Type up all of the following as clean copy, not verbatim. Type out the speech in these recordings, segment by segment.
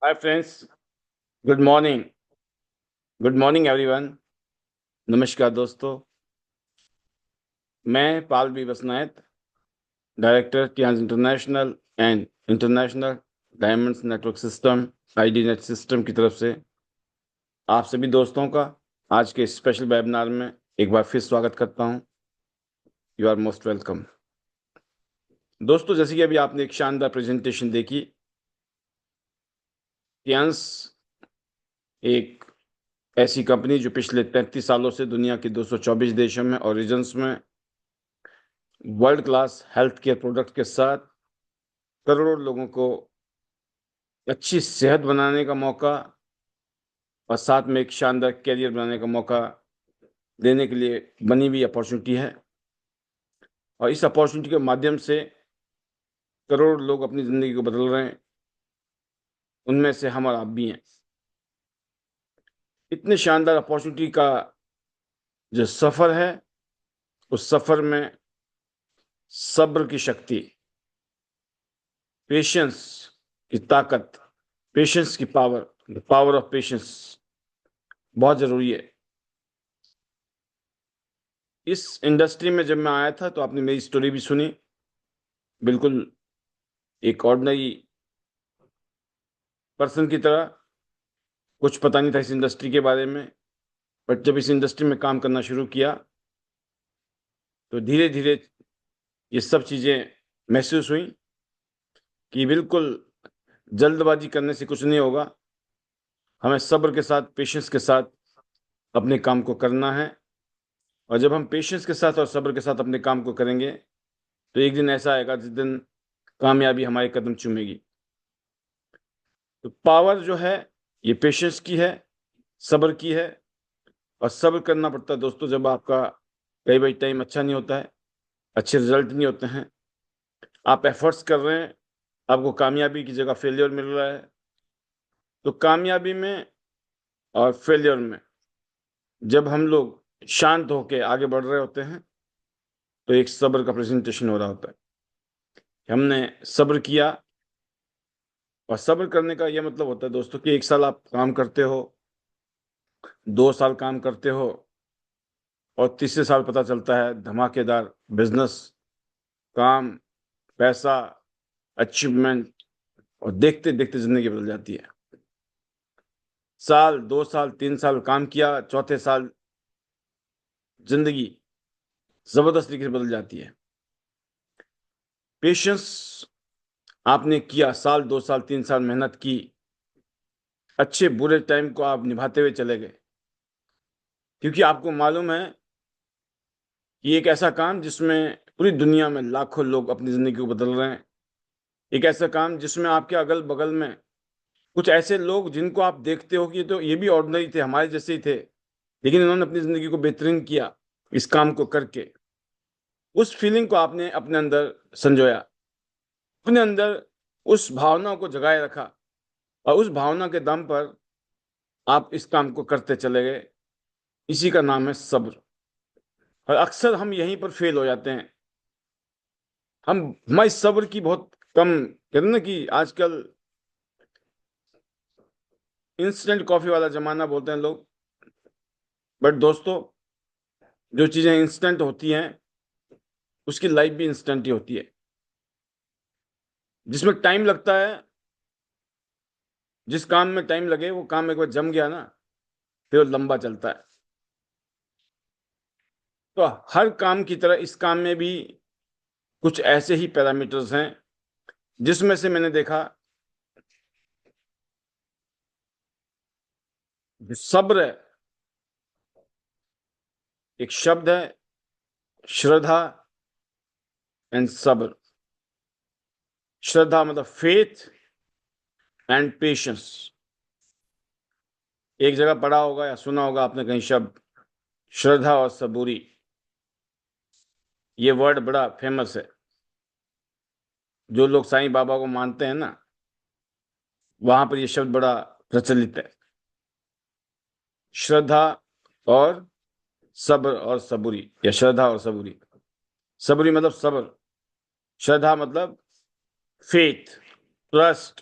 हाय friends, good morning. Good morning everyone. नमस्कार दोस्तों। मैं पाल बी बसनायत, डायरेक्टर कियांस international and international diamonds network system ID net system की तरफ से आप सभी दोस्तों का आज के स्पेशल वेबिनार में एक बार फिर स्वागत करता हूं। You are most welcome. दोस्तों, जैसे कि अभी आपने एक शानदार प्रेजेंटेशन देखी, कियांस एक ऐसी कंपनी जो पिछले 33 सालों से दुनिया के 224 देशों में और रीजन्स में world class health care product के साथ करोड़ों लोगों को अच्छी सेहत बनाने का मौका और साथ में एक शानदार कैरियर बनाने का मौका देने के लिए बनी हुई अपॉर्चुनिटी है। और इस अपॉर्चुनिटी के माध्यम से करोड़ों लोग अपनी ज़िंदगी को बदल रहे हैं। उनमें से हम और आप भी हैं। इतने शानदार अपॉर्चुनिटी का जो सफ़र है, उस सफ़र में सब्र की शक्ति, पेशेंस की ताकत, पेशेंस की power, the power of patience बहुत ज़रूरी है। इस इंडस्ट्री में जब मैं आया था तो आपने मेरी स्टोरी भी सुनी। बिल्कुल एक ऑर्डिनरी पर्सन की तरह, कुछ पता नहीं था इस इंडस्ट्री के बारे में। बट जब इस इंडस्ट्री में काम करना शुरू किया तो धीरे धीरे ये सब चीज़ें महसूस हुई कि बिल्कुल जल्दबाजी करने से कुछ नहीं होगा। हमें सब्र के साथ, पेशेंस के साथ अपने काम को करना है। और जब हम पेशेंस के साथ और सब्र के साथ अपने काम को करेंगे तो एक दिन ऐसा आएगा जिस दिन कामयाबी हमारे कदम चूमेगी। तो पावर जो है ये पेशेंस की है, सब्र की है। और सब्र करना पड़ता है दोस्तों, जब आपका कई बार टाइम अच्छा नहीं होता है, अच्छे रिजल्ट नहीं होते हैं, आप एफर्ट्स कर रहे हैं, आपको कामयाबी की जगह फेलियर मिल रहा है। तो कामयाबी में और फेलियर में जब हम लोग शांत होकर आगे बढ़ रहे होते हैं तो एक सब्र का प्रेजेंटेशन हो रहा होता है। हमने सब्र किया। और सब्र करने का यह मतलब होता है दोस्तों कि 1 साल आप काम करते हो, 2 साल काम करते हो, और तीसरे साल पता चलता है धमाकेदार बिजनेस, काम, पैसा, अचीवमेंट, और देखते देखते जिंदगी बदल जाती है। साल, 2 साल, 3 साल काम किया, चौथे साल जिंदगी जबरदस्त तरीके से बदल जाती है। पेशेंस आपने किया, साल, 2 साल, 3 साल मेहनत की, अच्छे बुरे टाइम को आप निभाते हुए चले गए, क्योंकि आपको मालूम है कि एक ऐसा काम जिसमें पूरी दुनिया में लाखों लोग अपनी जिंदगी को बदल रहे हैं। एक ऐसा काम जिसमें आपके अगल बगल में कुछ ऐसे लोग जिनको आप देखते हो कि तो ये भी ऑर्डिनरी थे, हमारे जैसे ही थे, लेकिन इन्होंने अपनी जिंदगी को बेहतरीन किया इस काम को करके। उस फीलिंग को आपने अपने अंदर संजोया, अपने अंदर उस भावना को जगाए रखा, और उस भावना के दम पर आप इस काम को करते चले गए। इसी का नाम है सब्र। और अक्सर हम यहीं पर फेल हो जाते हैं। हम हमारी सब्र की बहुत कम, कहते हैं ना कि आजकल इंस्टेंट कॉफी वाला जमाना बोलते हैं लोग। बट दोस्तों, जो चीजें इंस्टेंट होती हैं उसकी लाइफ भी इंस्टेंट ही होती है। जिसमें टाइम लगता है, जिस काम में टाइम लगे वो काम एक बार जम गया ना, फिर वो लंबा चलता है। तो हर काम की तरह इस काम में भी कुछ ऐसे ही पैरामीटर्स हैं जिसमें से मैंने देखा जो सब्र है, एक शब्द है, श्रद्धा एंड सब्र। श्रद्धा मतलब फेथ एंड पेशेंस। एक जगह पढ़ा होगा या सुना होगा आपने कहीं शब्द श्रद्धा और सबूरी। ये वर्ड बड़ा फेमस है। जो लोग साईं बाबा को मानते हैं ना, वहां पर ये शब्द बड़ा प्रचलित है। श्रद्धा और सब्र और सबूरी, या श्रद्धा और सबूरी। सबूरी मतलब सब्र, श्रद्धा मतलब फेथ, ट्रस्ट,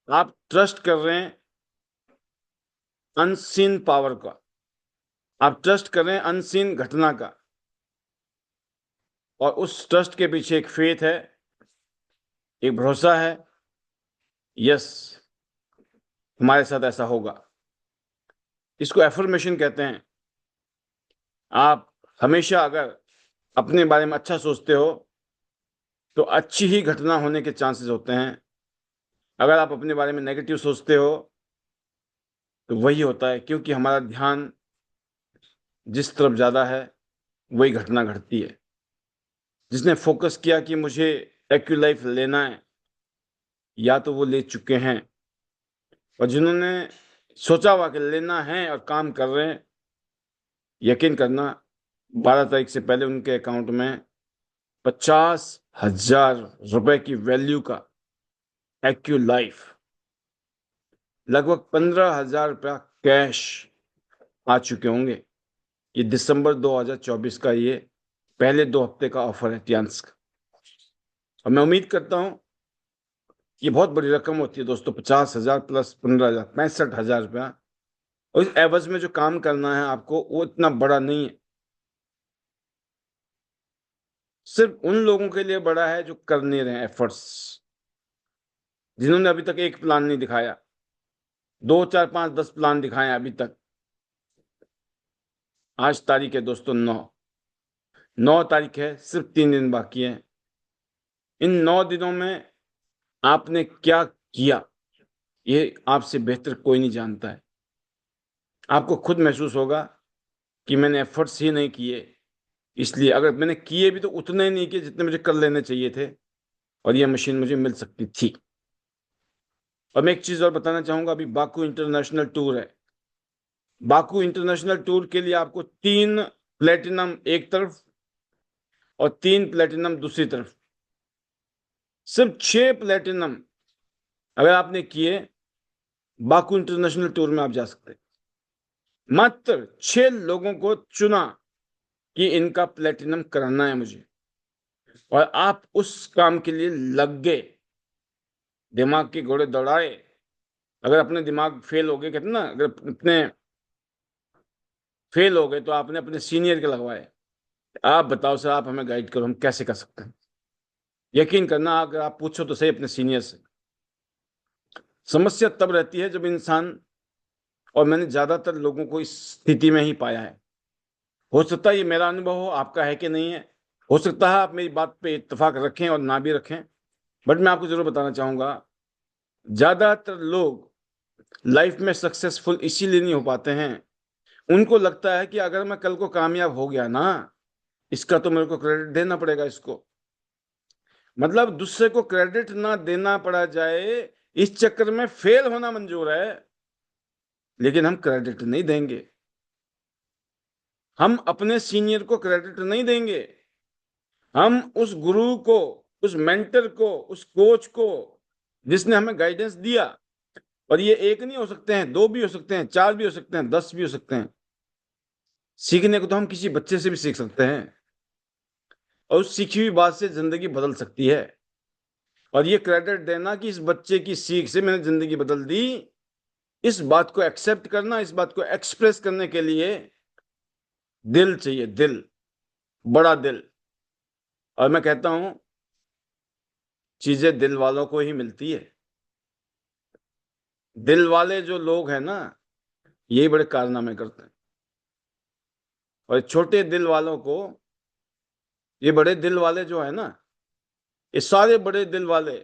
आप ट्रस्ट कर रहे हैं अनसीन पावर का, आप ट्रस्ट कर रहे हैं अनसीन घटना का, और उस ट्रस्ट के पीछे एक फेथ है, एक भरोसा है, यस हमारे साथ ऐसा होगा। इसको एफर्मेशन कहते हैं। आप हमेशा अगर अपने बारे में अच्छा सोचते हो तो अच्छी ही घटना होने के चांसेस होते हैं। अगर आप अपने बारे में नेगेटिव सोचते हो तो वही होता है, क्योंकि हमारा ध्यान जिस तरफ ज़्यादा है वही घटना घटती है। जिसने फोकस किया कि मुझे एक्यू लाइफ लेना है, या तो वो ले चुके हैं, और जिन्होंने सोचा हुआ कि लेना है और काम कर रहे हैं, यकीन करना 12 तारीख से पहले उनके अकाउंट में 50,000 रुपए की वैल्यू का एक्यू लाइफ, लगभग 15,000 रुपया कैश आ चुके होंगे। ये दिसंबर 2024 का ये पहले 2 हफ्ते का ऑफर है टियांस का, और मैं उम्मीद करता हूं ये बहुत बड़ी रकम होती है दोस्तों। 50,000 प्लस 15,000, 65,000 रुपया। और इस एवज में जो काम करना है आपको, वो इतना बड़ा नहीं है। सिर्फ उन लोगों के लिए बड़ा है जो कर नहीं रहे एफर्ट्स, जिन्होंने अभी तक एक प्लान नहीं दिखाया, 2, 4, 5, 10 प्लान दिखाए अभी तक। आज तारीख है दोस्तों 9 तारीख है, सिर्फ 3 दिन बाकी है। इन 9 दिनों में आपने क्या किया, ये आपसे बेहतर कोई नहीं जानता है। आपको खुद महसूस होगा कि मैंने एफर्ट्स ही नहीं किए, इसलिए अगर मैंने किए भी तो उतने नहीं किए जितने मुझे कर लेने चाहिए थे, और ये मशीन मुझे मिल सकती थी। और मैं एक चीज और बताना चाहूंगा, अभी बाकू इंटरनेशनल टूर है। बाकू इंटरनेशनल टूर के लिए आपको 3 प्लेटिनम एक तरफ और 3 प्लेटिनम दूसरी तरफ, सिर्फ 6 प्लेटिनम अगर आपने किए, बाकू इंटरनेशनल टूर में आप जा सकते हैं। मात्र 6 लोगों को चुना कि इनका प्लेटिनम कराना है मुझे, और आप उस काम के लिए लग गए, दिमाग के घोड़े दौड़ाए। अगर अपने दिमाग फेल हो गए, कहते ना, अगर अपने फेल हो गए तो आपने अपने सीनियर के लगवाए। आप बताओ सर, आप हमें गाइड करो, हम कैसे कर सकते हैं। यकीन करना, अगर आप पूछो तो सही अपने सीनियर से। समस्या तब रहती है जब इंसान, और मैंने ज्यादातर लोगों को इस स्थिति में ही पाया है। हो सकता है ये मेरा अनुभव हो, आपका है कि नहीं है, हो सकता है आप मेरी बात पे इत्तेफाक रखें और ना भी रखें, बट मैं आपको जरूर बताना चाहूंगा, ज्यादातर लोग लाइफ में सक्सेसफुल इसीलिए नहीं हो पाते हैं, उनको लगता है कि अगर मैं कल को कामयाब हो गया ना, इसका तो मेरे को क्रेडिट देना पड़ेगा इसको। मतलब दूसरे को क्रेडिट ना देना पड़ा जाए, इस चक्कर में फेल होना मंजूर है, लेकिन हम क्रेडिट नहीं देंगे। हम अपने सीनियर को क्रेडिट नहीं देंगे। हम उस गुरु को, उस मेंटर को, उस कोच को, जिसने हमें गाइडेंस दिया, और ये एक नहीं हो सकते हैं, 2 भी हो सकते हैं, 4 भी हो सकते हैं, 10 भी हो सकते हैं। सीखने को तो हम किसी बच्चे से भी सीख सकते हैं, और उस सीखी हुई बात से जिंदगी बदल सकती है। और ये क्रेडिट देना कि इस बच्चे की सीख से मैंने जिंदगी बदल दी, इस बात को एक्सेप्ट करना, इस बात को एक्सप्रेस करने के लिए दिल चाहिए, दिल, बड़ा दिल। और मैं कहता हूं, चीजें दिल वालों को ही मिलती है। दिल वाले जो लोग हैं ना, यही बड़े कारनामे करते हैं। और छोटे दिल वालों को, ये बड़े दिल वाले जो है ना, ये सारे बड़े दिल वाले,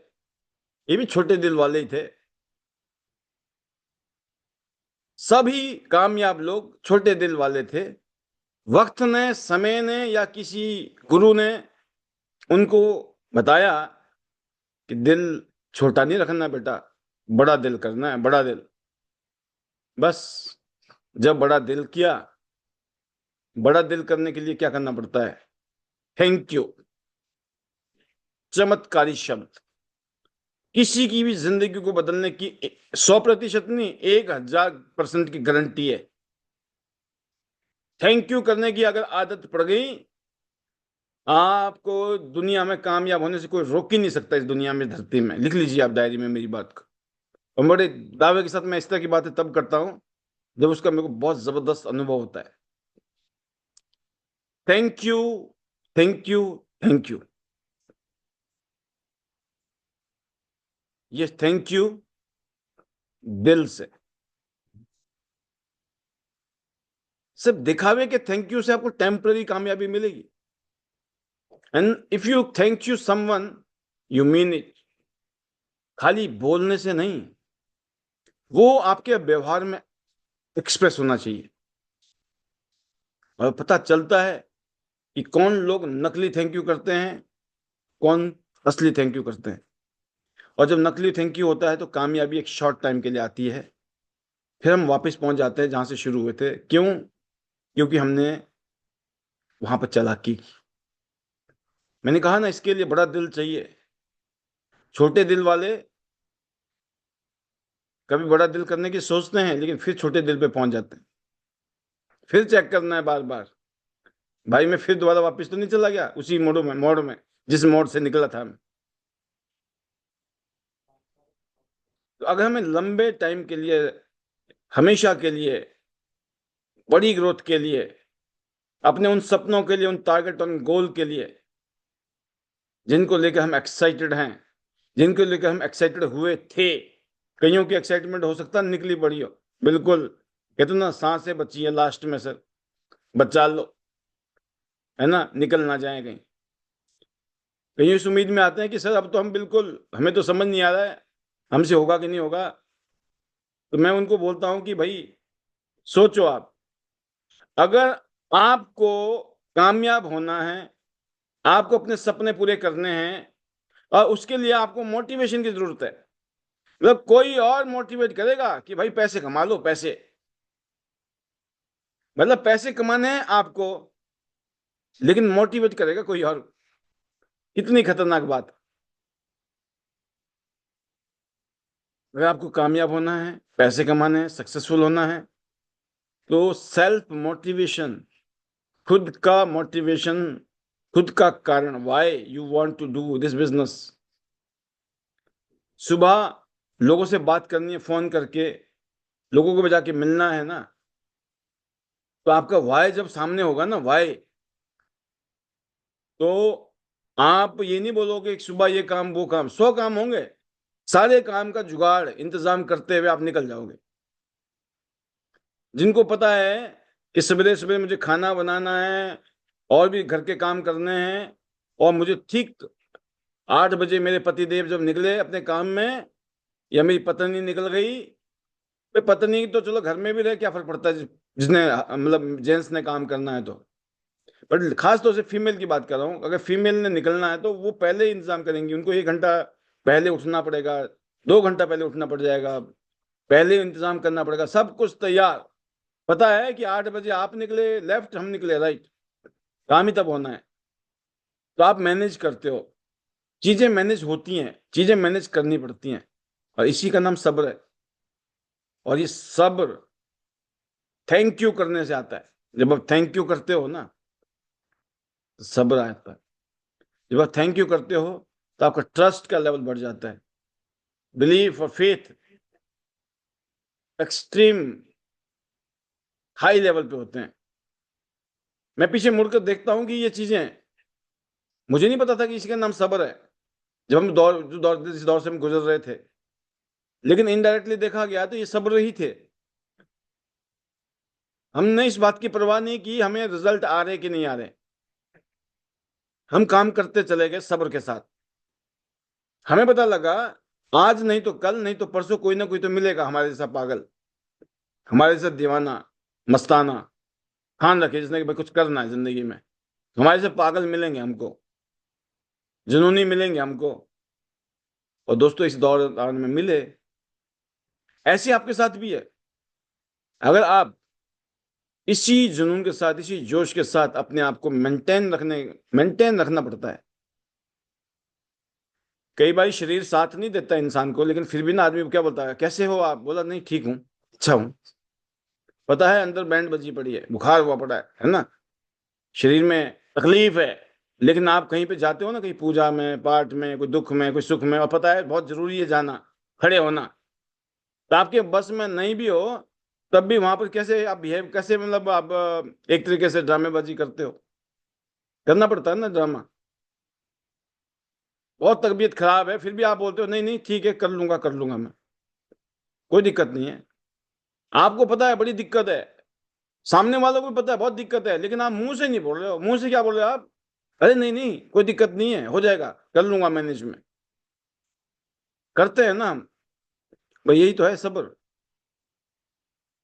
ये भी छोटे दिल वाले ही थे। सभी कामयाब लोग छोटे दिल वाले थे। वक्त ने, समय ने, या किसी गुरु ने उनको बताया कि दिल छोटा नहीं रखना बेटा, बड़ा दिल करना है, बड़ा दिल। बस जब बड़ा दिल किया, बड़ा दिल करने के लिए क्या करना पड़ता है? Thank you. चमत्कारी शब्द, किसी की भी जिंदगी को बदलने की 100% नहीं, 1000% की गारंटी है। थैंक यू करने की अगर आदत पड़ गई, आपको दुनिया में कामयाब होने से कोई रोक ही नहीं सकता। इस दुनिया में, धरती में, लिख लीजिए आप डायरी में मेरी बात को। और बड़े दावे के साथ मैं इस तरह की बातें तब करता हूं जब उसका मेरे को बहुत जबरदस्त अनुभव होता है। Thank you, thank you, thank you. ये थैंक यू दिल से। सिर्फ दिखावे के थैंक यू से आपको टेम्पररी कामयाबी मिलेगी। And if you thank you someone, you mean it. खाली बोलने से नहीं, वो आपके व्यवहार में एक्सप्रेस होना चाहिए। और पता चलता है कि कौन लोग नकली थैंक यू करते हैं, कौन असली थैंक यू करते हैं। और जब नकली थैंक यू होता है तो कामयाबी एक शॉर्ट टाइम के लिए आती है, फिर हम वापस पहुंच जाते हैं जहां से शुरू हुए थे। क्यों? क्योंकि हमने वहां पर चालाकी की। मैंने कहा ना, इसके लिए बड़ा दिल चाहिए। छोटे दिल वाले कभी बड़ा दिल करने की सोचते हैं, लेकिन फिर छोटे दिल पे पहुंच जाते हैं। फिर चेक करना है बार बार, भाई मैं फिर दोबारा वापस तो नहीं चला गया उसी मोड़ में जिस मोड़ से निकला था मैं। तो अगर हमें लंबे टाइम के लिए, हमेशा के लिए, बड़ी ग्रोथ के लिए, अपने उन सपनों के लिए, उन टारगेट, उन गोल के लिए जिनको लेकर हम एक्साइटेड हैं, जिनको लेकर हम एक्साइटेड हुए थे। कईयों की एक्साइटमेंट हो सकता है निकली बड़ी हो, बिल्कुल कहते ना सांसें बची है लास्ट में सर, बचा लो, है ना, निकल ना जाए कहीं। कहीं इस उम्मीद में आते हैं कि सर अब तो हम बिल्कुल, हमें तो समझ नहीं आ रहा है हमसे होगा कि नहीं होगा। तो मैं उनको बोलता हूं कि भाई सोचो, आप अगर आपको कामयाब होना है, आपको अपने सपने पूरे करने हैं, और उसके लिए आपको मोटिवेशन की जरूरत है। मतलब कोई और मोटिवेट करेगा कि भाई पैसे कमा लो, पैसे, मतलब पैसे कमाने हैं आपको, लेकिन मोटिवेट करेगा कोई और। कितनी खतरनाक बात। अगर आपको कामयाब होना है, पैसे कमाने हैं, सक्सेसफुल होना है, तो सेल्फ मोटिवेशन, खुद का मोटिवेशन, खुद का कारण, why you want to do this business. सुबह लोगों से बात करनी है फोन करके, लोगों को बजा के मिलना है ना, तो आपका वाई जब सामने होगा ना, वाई, तो आप ये नहीं बोलोगे कि सुबह ये काम वो काम, 100 काम होंगे, सारे काम का जुगाड़ इंतजाम करते हुए आप निकल जाओगे। जिनको पता है कि सवेरे सवेरे मुझे खाना बनाना है और भी घर के काम करने हैं, और मुझे ठीक 8 बजे मेरे पतिदेव जब निकले अपने काम में, या मेरी पत्नी निकल गई, तो पत्नी तो चलो घर में भी रहे, क्या फर्क पड़ता है, जिसने मतलब जेंट्स ने काम करना है तो। बट खास तौर से फीमेल की बात कर रहा हूँ, अगर फीमेल ने निकलना है तो वो पहले ही इंतजाम करेंगी। उनको 1 घंटा पहले उठना पड़ेगा, 2 घंटा पहले उठना पड़ जाएगा, पहले इंतजाम करना पड़ेगा, सब कुछ तैयार। पता है कि 8 बजे आप निकले लेफ्ट, हम निकले राइट, काम ही तब होना है। तो आप मैनेज करते हो, चीजें मैनेज होती हैं, चीजें मैनेज करनी पड़ती हैं, और इसी का नाम सब्र है। और ये सब्र थैंक यू करने से आता है। जब आप थैंक यू करते हो ना, तो सब्र आता है। जब आप थैंक यू करते हो तो आपका ट्रस्ट का लेवल बढ़ जाता है, बिलीफ और फेथ एक्सट्रीम हाई लेवल पे होते हैं। मैं पीछे मुड़कर देखता हूं कि ये चीजें मुझे नहीं पता था कि इसका नाम सब्र है, जब हम जिस दौर से हम गुजर रहे थे, लेकिन इनडायरेक्टली देखा गया तो ये सब्र ही थे। हमने इस बात की परवाह नहीं की हमें रिजल्ट आ रहे कि नहीं आ रहे, हम काम करते चले गए सब्र के साथ। हमें पता लगा आज नहीं तो कल, नहीं तो परसों कोई ना कोई तो मिलेगा हमारे जैसा पागल, हमारे जैसा दीवाना, मस्ताना, ठान रखे जिसने कि भाई कुछ करना है जिंदगी में। हमारे जैसे पागल मिलेंगे हमको, जुनूनी मिलेंगे हमको। और दोस्तों इस दौरान में मिले। ऐसे आपके साथ भी है। अगर आप इसी जुनून के साथ, इसी जोश के साथ अपने आप को मेंटेन रखना पड़ता है। कई बार शरीर साथ नहीं देता इंसान को, लेकिन फिर भी ना आदमी क्या बोलता है, कैसे हो आप, बोला नहीं ठीक हूं, अच्छा हूं। पता है अंदर बैंड बजी पड़ी है, बुखार हुआ पड़ा है ना, शरीर में तकलीफ है। लेकिन आप कहीं पे जाते हो ना, कहीं पूजा में, पाठ में, कोई दुख में, कोई सुख में, और पता है बहुत जरूरी है जाना, खड़े होना, तो आपके बस में नहीं भी हो तब भी वहां पर कैसे आप बिहेव, कैसे मतलब आप एक तरीके से ड्रामेबाजी करते हो, करना पड़ता है ना ड्रामा। बहुत तबीयत खराब है फिर भी आप बोलते हो नहीं नहीं ठीक है कर लूंगा मैं, कोई दिक्कत नहीं है। आपको पता है बड़ी दिक्कत है, सामने वालों को भी पता है बहुत दिक्कत है, लेकिन आप मुंह से नहीं बोल रहे हो। मुंह से क्या बोल रहे हो आप? अरे नहीं नहीं कोई दिक्कत नहीं है, हो जाएगा, कर लूंगा मैनेज में। करते हैं ना हम। भाई यही तो है सब्र।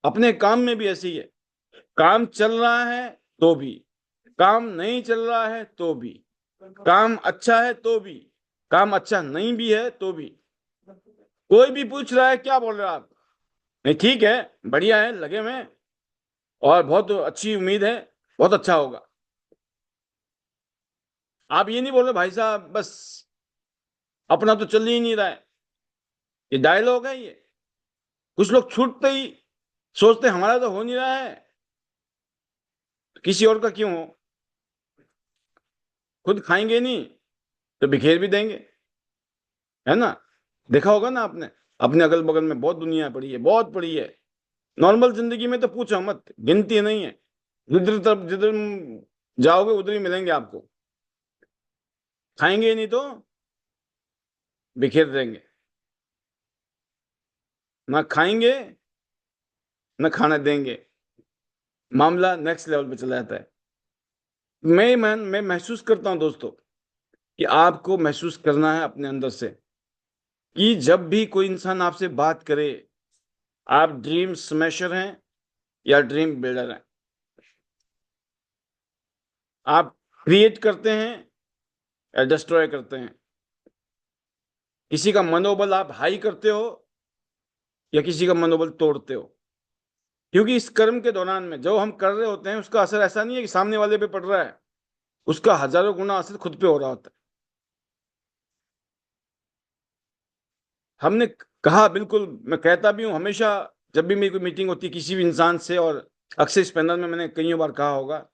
अपने काम में भी ऐसी है, काम चल रहा है तो भी, काम नहीं चल रहा है तो भी, काम अच्छा है तो भी, काम अच्छा नहीं भी है तो भी, कोई भी पूछ रहा है क्या बोल रहे हो आप, नहीं ठीक है, बढ़िया है, लगे हुए हैं, और बहुत अच्छी उम्मीद है, बहुत अच्छा होगा। आप ये नहीं बोल रहे भाई साहब बस अपना तो चल ही नहीं रहा है, ये डायलॉग है ये। कुछ लोग छूटते ही सोचते हैं हमारा तो हो नहीं रहा है, किसी और का क्यों हो, खुद खाएंगे नहीं तो बिखेर भी देंगे, है ना। देखा होगा ना आपने, अपने अगल बगल में बहुत दुनिया पड़ी है, बहुत पड़ी है। नॉर्मल जिंदगी में तो पूछो मत, गिनती नहीं है। जिधर तरफ जिधर जाओगे उधर ही मिलेंगे आपको, खाएंगे ही नहीं तो बिखेर देंगे, ना खाएंगे ना खाना देंगे, मामला नेक्स्ट लेवल पे चला जाता है। मैं महसूस करता हूं दोस्तों कि आपको महसूस करना है अपने अंदर से कि जब भी कोई इंसान आपसे बात करे, आप ड्रीम स्मैशर हैं या ड्रीम बिल्डर हैं, आप क्रिएट करते हैं या डिस्ट्रॉय करते हैं, किसी का मनोबल आप हाई करते हो या किसी का मनोबल तोड़ते हो। क्योंकि इस कर्म के दौरान में जो हम कर रहे होते हैं उसका असर ऐसा नहीं है कि सामने वाले पे पड़ रहा है, उसका हजारों गुना असर खुद पे हो रहा होता है। हमने कहा, बिल्कुल मैं कहता भी हूं हमेशा, जब भी मेरी कोई मीटिंग होती है किसी भी इंसान से, और अक्सर इस पैनल में मैंने कई बार कहा होगा,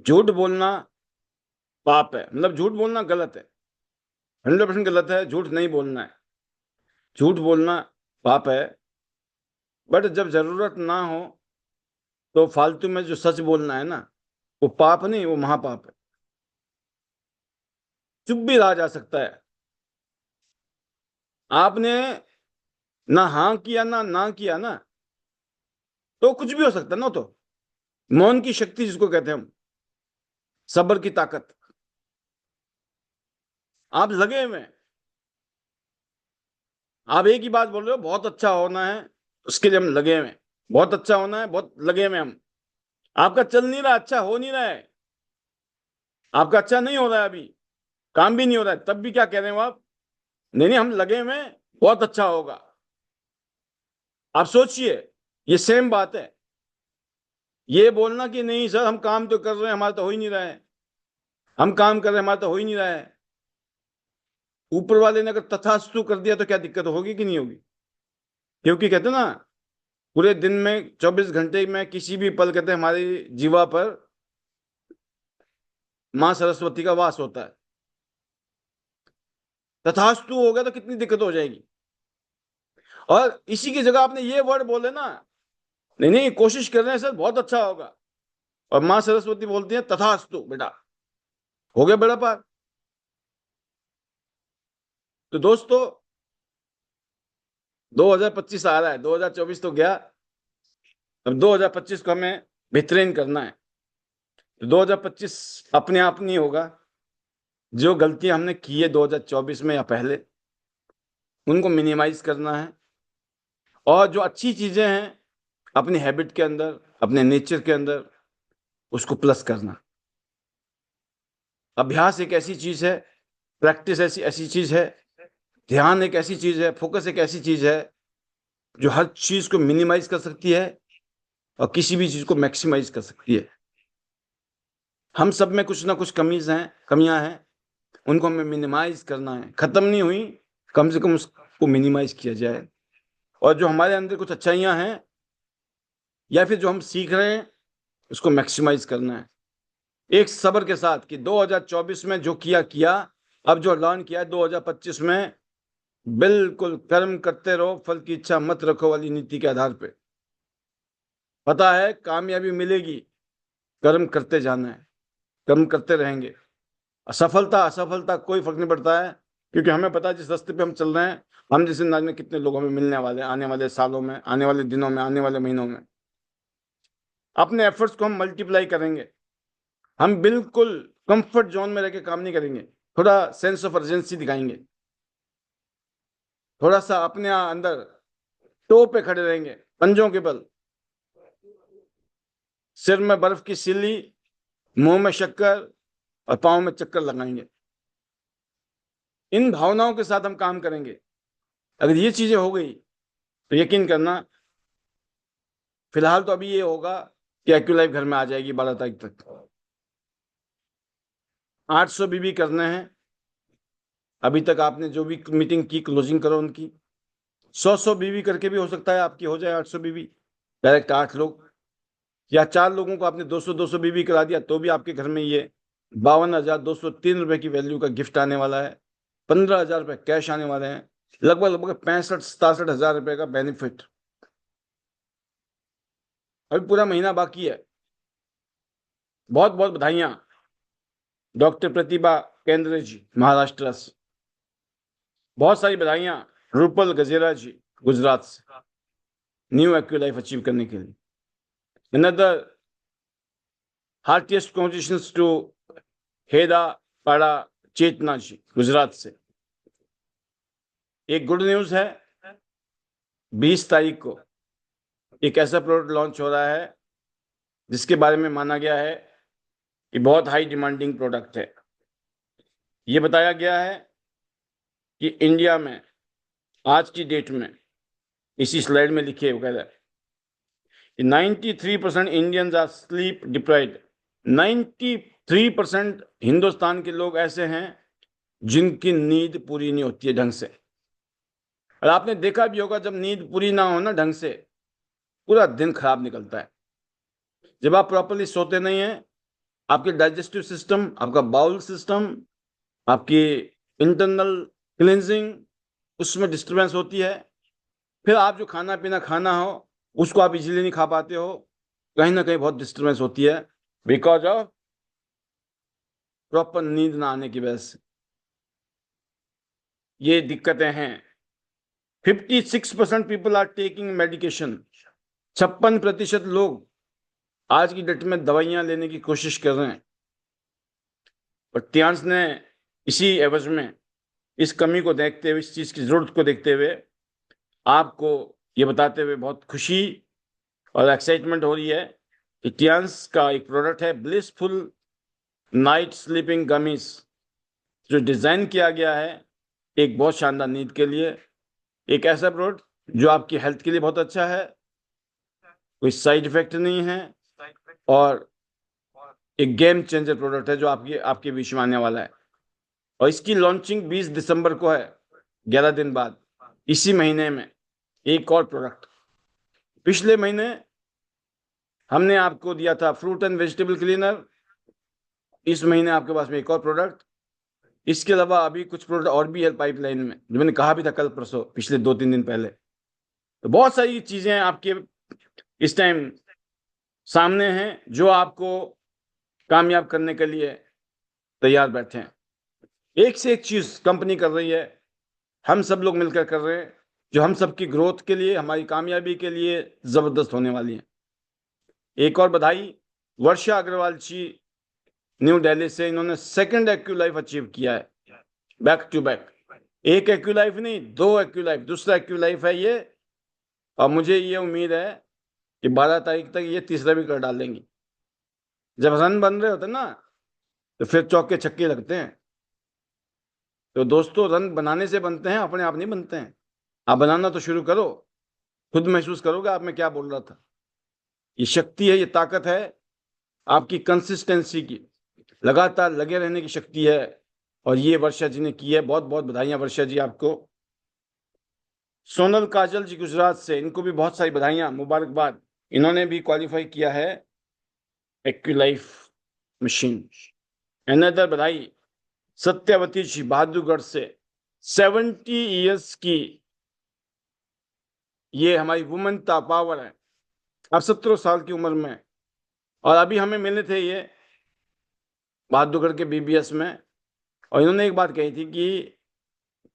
झूठ बोलना पाप है, मतलब झूठ बोलना गलत है, 100% गलत है, झूठ नहीं बोलना है, झूठ बोलना पाप है। बट जब जरूरत ना हो तो फालतू में जो सच बोलना है ना, वो पाप नहीं, वो महापाप है। चुप भी रहा जा सकता है। आपने ना हाँ किया ना किया ना, तो कुछ भी हो सकता है ना। तो मौन की शक्ति जिसको कहते हैं हम, सब्र की ताकत। आप लगे हुए हैं, आप एक ही बात बोल रहे हो बहुत अच्छा होना है, उसके लिए हम लगे हुए हैं, बहुत अच्छा होना है, बहुत लगे हुए हैं हम। आपका चल नहीं रहा, अच्छा हो नहीं रहा है, आपका अच्छा नहीं हो रहा है अभी, काम भी नहीं हो रहा है, तब भी क्या कह रहे हो आप? नहीं नहीं हम लगे हुए हैं, बहुत अच्छा होगा। आप सोचिए, ये सेम बात है। ये बोलना कि नहीं सर हम काम तो कर रहे हैं, हमारा तो हो ही नहीं रहा है, हम काम कर रहे हैं, हमारा तो हो ही नहीं रहा है। ऊपर वाले ने अगर तथास्तु कर दिया तो क्या दिक्कत होगी कि नहीं होगी? क्योंकि कहते हैं ना, पूरे दिन में 24 घंटे में किसी भी पल कहते हैं हमारी जीवा पर माँ सरस्वती का वास होता है। तथास्तु हो गया तो कितनी दिक्कत हो जाएगी। और इसी की जगह आपने ये वर्ड बोले ना, नहीं नहीं कोशिश कर रहे हैं सर बहुत अच्छा होगा, और माँ सरस्वती बोलती है तथास्तु बेटा, हो गया बड़ा पार। तो दोस्तों 2025 आ रहा है, 2024 तो गया, अब 2025 को हमें बेहतरीन करना है। तो 2025 अपने आप नहीं होगा, जो गलतियां हमने की है 2024 में या पहले, उनको मिनिमाइज करना है, और जो अच्छी चीजें हैं अपनी हैबिट के अंदर, अपने नेचर के अंदर, उसको प्लस करना। अभ्यास एक ऐसी चीज है, प्रैक्टिस ऐसी ऐसी चीज है, ध्यान एक ऐसी चीज है, फोकस एक ऐसी चीज है जो हर चीज को मिनिमाइज कर सकती है और किसी भी चीज को मैक्सिमाइज कर सकती है। हम सब में कुछ ना कुछ कमियां हैं, उनको हमें मिनिमाइज करना है। खत्म नहीं हुई, कम से कम उसको मिनिमाइज किया जाए। और जो हमारे अंदर कुछ अच्छाइयां हैं या फिर जो हम सीख रहे हैं, उसको मैक्सिमाइज करना है एक सब्र के साथ कि 2024 में जो किया किया, अब जो लर्न किया है 2025 में बिल्कुल कर्म करते रहो, फल की इच्छा मत रखो वाली नीति के आधार पे। पता है कामयाबी मिलेगी, कर्म करते जाना है, कर्म करते रहेंगे। असफलता असफलता कोई फर्क नहीं पड़ता है, क्योंकि हमें पता है जिस रास्ते पे हम चल रहे हैं, हम जिस अंदाज में कितने लोग हमें मिलने वाले हैं आने वाले सालों में, आने वाले दिनों में, आने वाले महीनों में। अपने एफर्ट्स को हम मल्टीप्लाई करेंगे। हम बिल्कुल कंफर्ट जोन में रह के काम नहीं करेंगे, थोड़ा सेंस ऑफ अर्जेंसी दिखाएंगे, थोड़ा सा अपने अंदर टो पे खड़े रहेंगे, पंजों के बल, सिर में बर्फ की सिल्ली, मुंह में शक्कर और पांव में चक्कर लगाएंगे। इन भावनाओं के साथ हम काम करेंगे। अगर ये चीजें हो गई तो यकीन करना, फिलहाल तो अभी ये होगा कि एक्यूलाइफ घर में आ जाएगी 12 तारीख तक। 800 बीबी करने हैं। अभी तक आपने जो भी मीटिंग की क्लोजिंग करो उनकी। 100 बीबी करके भी हो सकता है आपकी हो जाए 800 बीबी, डायरेक्ट 8 लोग, या 4 लोगों को आपने 200 बीबी करा दिया तो भी आपके घर में ये 52,203 रुपए की वैल्यू का गिफ्ट आने वाला है। 15,000 रुपए कैश आने वाले हैं। लगभग लगभग 65-67 हजार रुपए का बेनिफिट। अभी पूरा महीना बाकी है। बहुत बहुत बधाइयां डॉक्टर प्रतिभा केंद्रे जी महाराष्ट्र से। बहुत सारी बधाइयां रूपल गजेरा जी गुजरात से, न्यू एक्यू लाइफ अचीव करने के लिए। अनदर हार्टिएस्ट कॉन्ग्रेचुलेशंस टू हेदा पाड़ा चेतना जी गुजरात से। एक गुड न्यूज है, 20 तारीख को एक ऐसा प्रोडक्ट लॉन्च हो रहा है जिसके बारे में माना गया है कि बहुत हाई डिमांडिंग प्रोडक्ट है। ये बताया गया है कि इंडिया में आज की डेट में, इसी स्लाइड में लिखे वगैरह, 93% Indians are sleep deprived. 93% Hindustan के लोग ऐसे हैं जिनकी नींद पूरी नहीं होती है ढंग से। और आपने देखा भी होगा, जब नींद पूरी ना हो ना ढंग से, पूरा दिन खराब निकलता है। जब आप प्रॉपरली सोते नहीं हैं, आपके डाइजेस्टिव सिस्टम, आपका बाउल सिस्टम, आपकी इंटरनल क्लिनजिंग, उसमें डिस्टरबेंस होती है। फिर आप जो खाना पीना खाना हो उसको आप इजीली नहीं खा पाते हो, कहीं ना कहीं बहुत डिस्टरबेंस होती है, बिकॉज ऑफ प्रॉपर नींद ना आने की वजह से ये दिक्कतें हैं। 56% पीपल आर टेकिंग मेडिकेशन। 56% लोग आज की डेट में दवाइयां लेने की कोशिश कर रहे हैं। और टियांस ने इसी एवज में, इस कमी को देखते हुए, इस चीज की जरूरत को देखते हुए, आपको ये बताते हुए बहुत खुशी और एक्साइटमेंट हो रही है कि टियांस का एक प्रोडक्ट है ब्लिसफुल नाइट स्लीपिंग गमीज, जो डिजाइन किया गया है एक बहुत शानदार नींद के लिए। एक ऐसा प्रोडक्ट जो आपकी हेल्थ के लिए बहुत अच्छा है, कोई साइड इफेक्ट नहीं है, और एक गेम चेंजर प्रोडक्ट है जो आपके आपके बीच में आने वाला है। और इसकी लॉन्चिंग 20 दिसंबर को है, 11 दिन बाद। इसी महीने में एक और प्रोडक्ट, पिछले महीने हमने आपको दिया था फ्रूट एंड वेजिटेबल क्लीनर, इस महीने आपके पास में एक और प्रोडक्ट। इसके अलावा अभी कुछ प्रोडक्ट और भी है पाइपलाइन में, जो मैंने कहा भी था कल परसों, पिछले 2-3 दिन पहले। तो बहुत सारी चीजें आपके इस टाइम सामने हैं जो आपको कामयाब करने के लिए तैयार बैठे हैं। एक से एक चीज कंपनी कर रही है, हम सब लोग मिलकर कर रहे हैं, जो हम सबकी ग्रोथ के लिए, हमारी कामयाबी के लिए जबरदस्त होने वाली है। एक और बधाई वर्षा अग्रवाल जी न्यू दिल्ली से, इन्होंने सेकंड एक्यू लाइफ अचीव किया है, बैक टू बैक। एक एक्यू लाइफ नहीं, 2 एक्यू लाइफ, दूसरा एक्यू लाइफ है ये। और मुझे ये उम्मीद है कि 12 तारीख तक ये तीसरा भी कर डालेंगी। जब रन बन रहे होते ना, तो फिर चौके छक्के लगते हैं। तो दोस्तों, रन बनाने से बनते हैं, अपने आप नहीं बनते हैं। आप बनाना तो शुरू करो, खुद महसूस करोगे आप में क्या बोल रहा था। ये शक्ति है, ये ताकत है आपकी कंसिस्टेंसी की, लगातार लगे रहने की शक्ति है। और ये वर्षा जी ने की है। बहुत बहुत बधाइयां वर्षा जी आपको। सोनल काजल जी गुजरात से, इनको भी बहुत सारी बधाइयां, मुबारकबाद। इन्होंने भी क्वालिफाई किया है एक्यूलाइफ मशीन। अनदर बधाई सत्यवती जी बहादुरगढ़ से, 70 ईयर्स की ये हमारी वुमेन पावर है। अब 17 साल की उम्र में, और अभी हमें मिले थे ये बहादुरगढ़ के बीबीएस में, और इन्होंने एक बात कही थी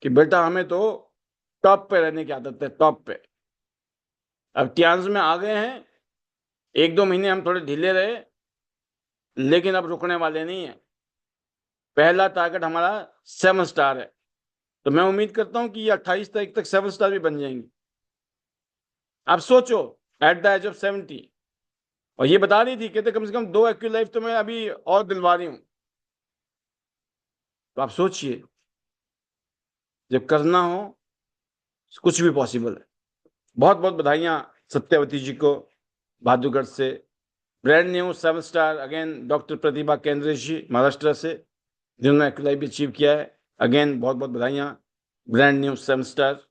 कि बेटा हमें तो टॉप पे रहने की आदत है, टॉप पे। अब टियांस में आ गए हैं, 1-2 महीने हम थोड़े ढीले रहे, लेकिन अब रुकने वाले नहीं है। पहला टारगेट हमारा 7 स्टार है, तो मैं उम्मीद करता हूं कि ये 28 तारीख तक 7 स्टार भी बन जाएंगे। आप सोचो, एट द एज ऑफ 70। और ये बता रही थी, कहते कम से कम 2 एक्यू लाइफ तो मैं अभी और दिलवा रही हूँ। तो आप सोचिए, जब करना हो कुछ भी पॉसिबल है। बहुत बहुत बधाइयाँ सत्यवती जी को बहादुरगढ़ से। Brand new 7 star again doctor Pratibha Kendre ji Maharashtra से, जिन्होंने एक्यू लाइफ भी अचीव किया है। अगेन बहुत बहुत बधाइयाँ, ब्रांड न्यू 7 स्टार।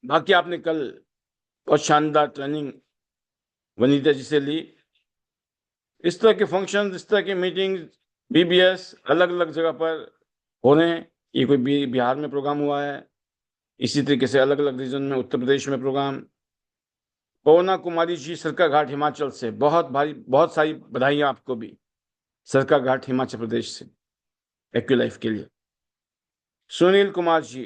बाकी आपने कल बहुत शानदार ट्रेनिंग वनीता जी से ली। इस तरह के फंक्शन, इस तरह की मीटिंग बीबीएस अलग अलग जगह पर हो रहे हैं। ये कोई बिहार में प्रोग्राम हुआ है, इसी तरीके से अलग अलग रीजन में, उत्तर प्रदेश में प्रोग्राम। पवना कुमारी जी सरका घाट हिमाचल से, बहुत सारी बधाइयां आपको भी, सरका घाट हिमाचल प्रदेश से एक्यू लाइफ के लिए। सुनील कुमार जी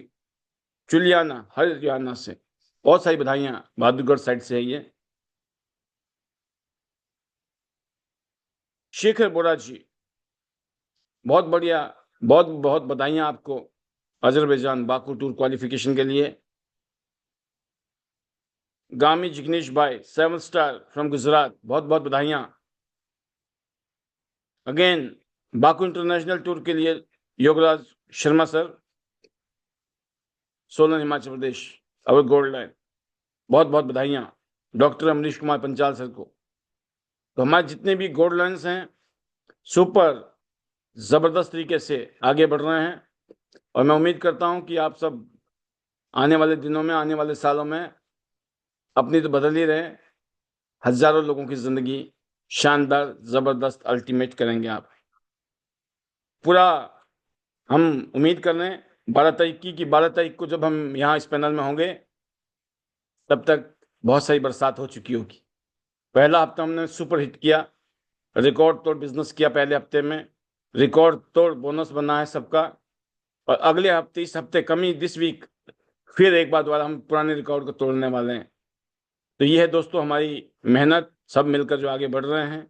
चुलियाना हरियाणा से, बहुत सारी बधाइयां, बहादुरगढ़ साइड से है ये। शेखर बोरा जी, बहुत बढ़िया, बहुत बहुत बधाइयां आपको अजरबैजान बाकू टूर क्वालिफिकेशन के लिए। गामी जिग्नेश भाई 7 स्टार फ्रॉम गुजरात, बहुत बहुत बधाइयां। अगेन बाकू इंटरनेशनल टूर के लिए योगराज शर्मा सर, सोलन हिमाचल प्रदेश, अवर गोल्ड लाइन, बहुत बहुत बधाइयां। डॉक्टर अमरीश कुमार पंचाल सर को। तो हमारे जितने भी गोल्ड लाइन्स हैं, सुपर जबरदस्त तरीके से आगे बढ़ रहे हैं। और मैं उम्मीद करता हूं कि आप सब आने वाले दिनों में, आने वाले सालों में अपनी तो बदल ही रहे, हजारों लोगों की जिंदगी शानदार जबरदस्त अल्टीमेट करेंगे आप पूरा। हम उम्मीद कर रहे हैं 12 तारीख की 12 तारीख को जब हम यहाँ इस पैनल में होंगे, तब तक बहुत सारी बरसात हो चुकी होगी। पहला हफ्ता हमने सुपर हिट किया, रिकॉर्ड तोड़ बिजनेस किया। पहले हफ्ते में रिकॉर्ड तोड़ बोनस बना है सबका, और अगले हफ्ते, इस हफ्ते कमी दिस वीक, फिर एक बार दोबारा हम पुराने रिकॉर्ड को तोड़ने वाले हैं। तो ये है दोस्तों हमारी मेहनत, सब मिलकर जो आगे बढ़ रहे हैं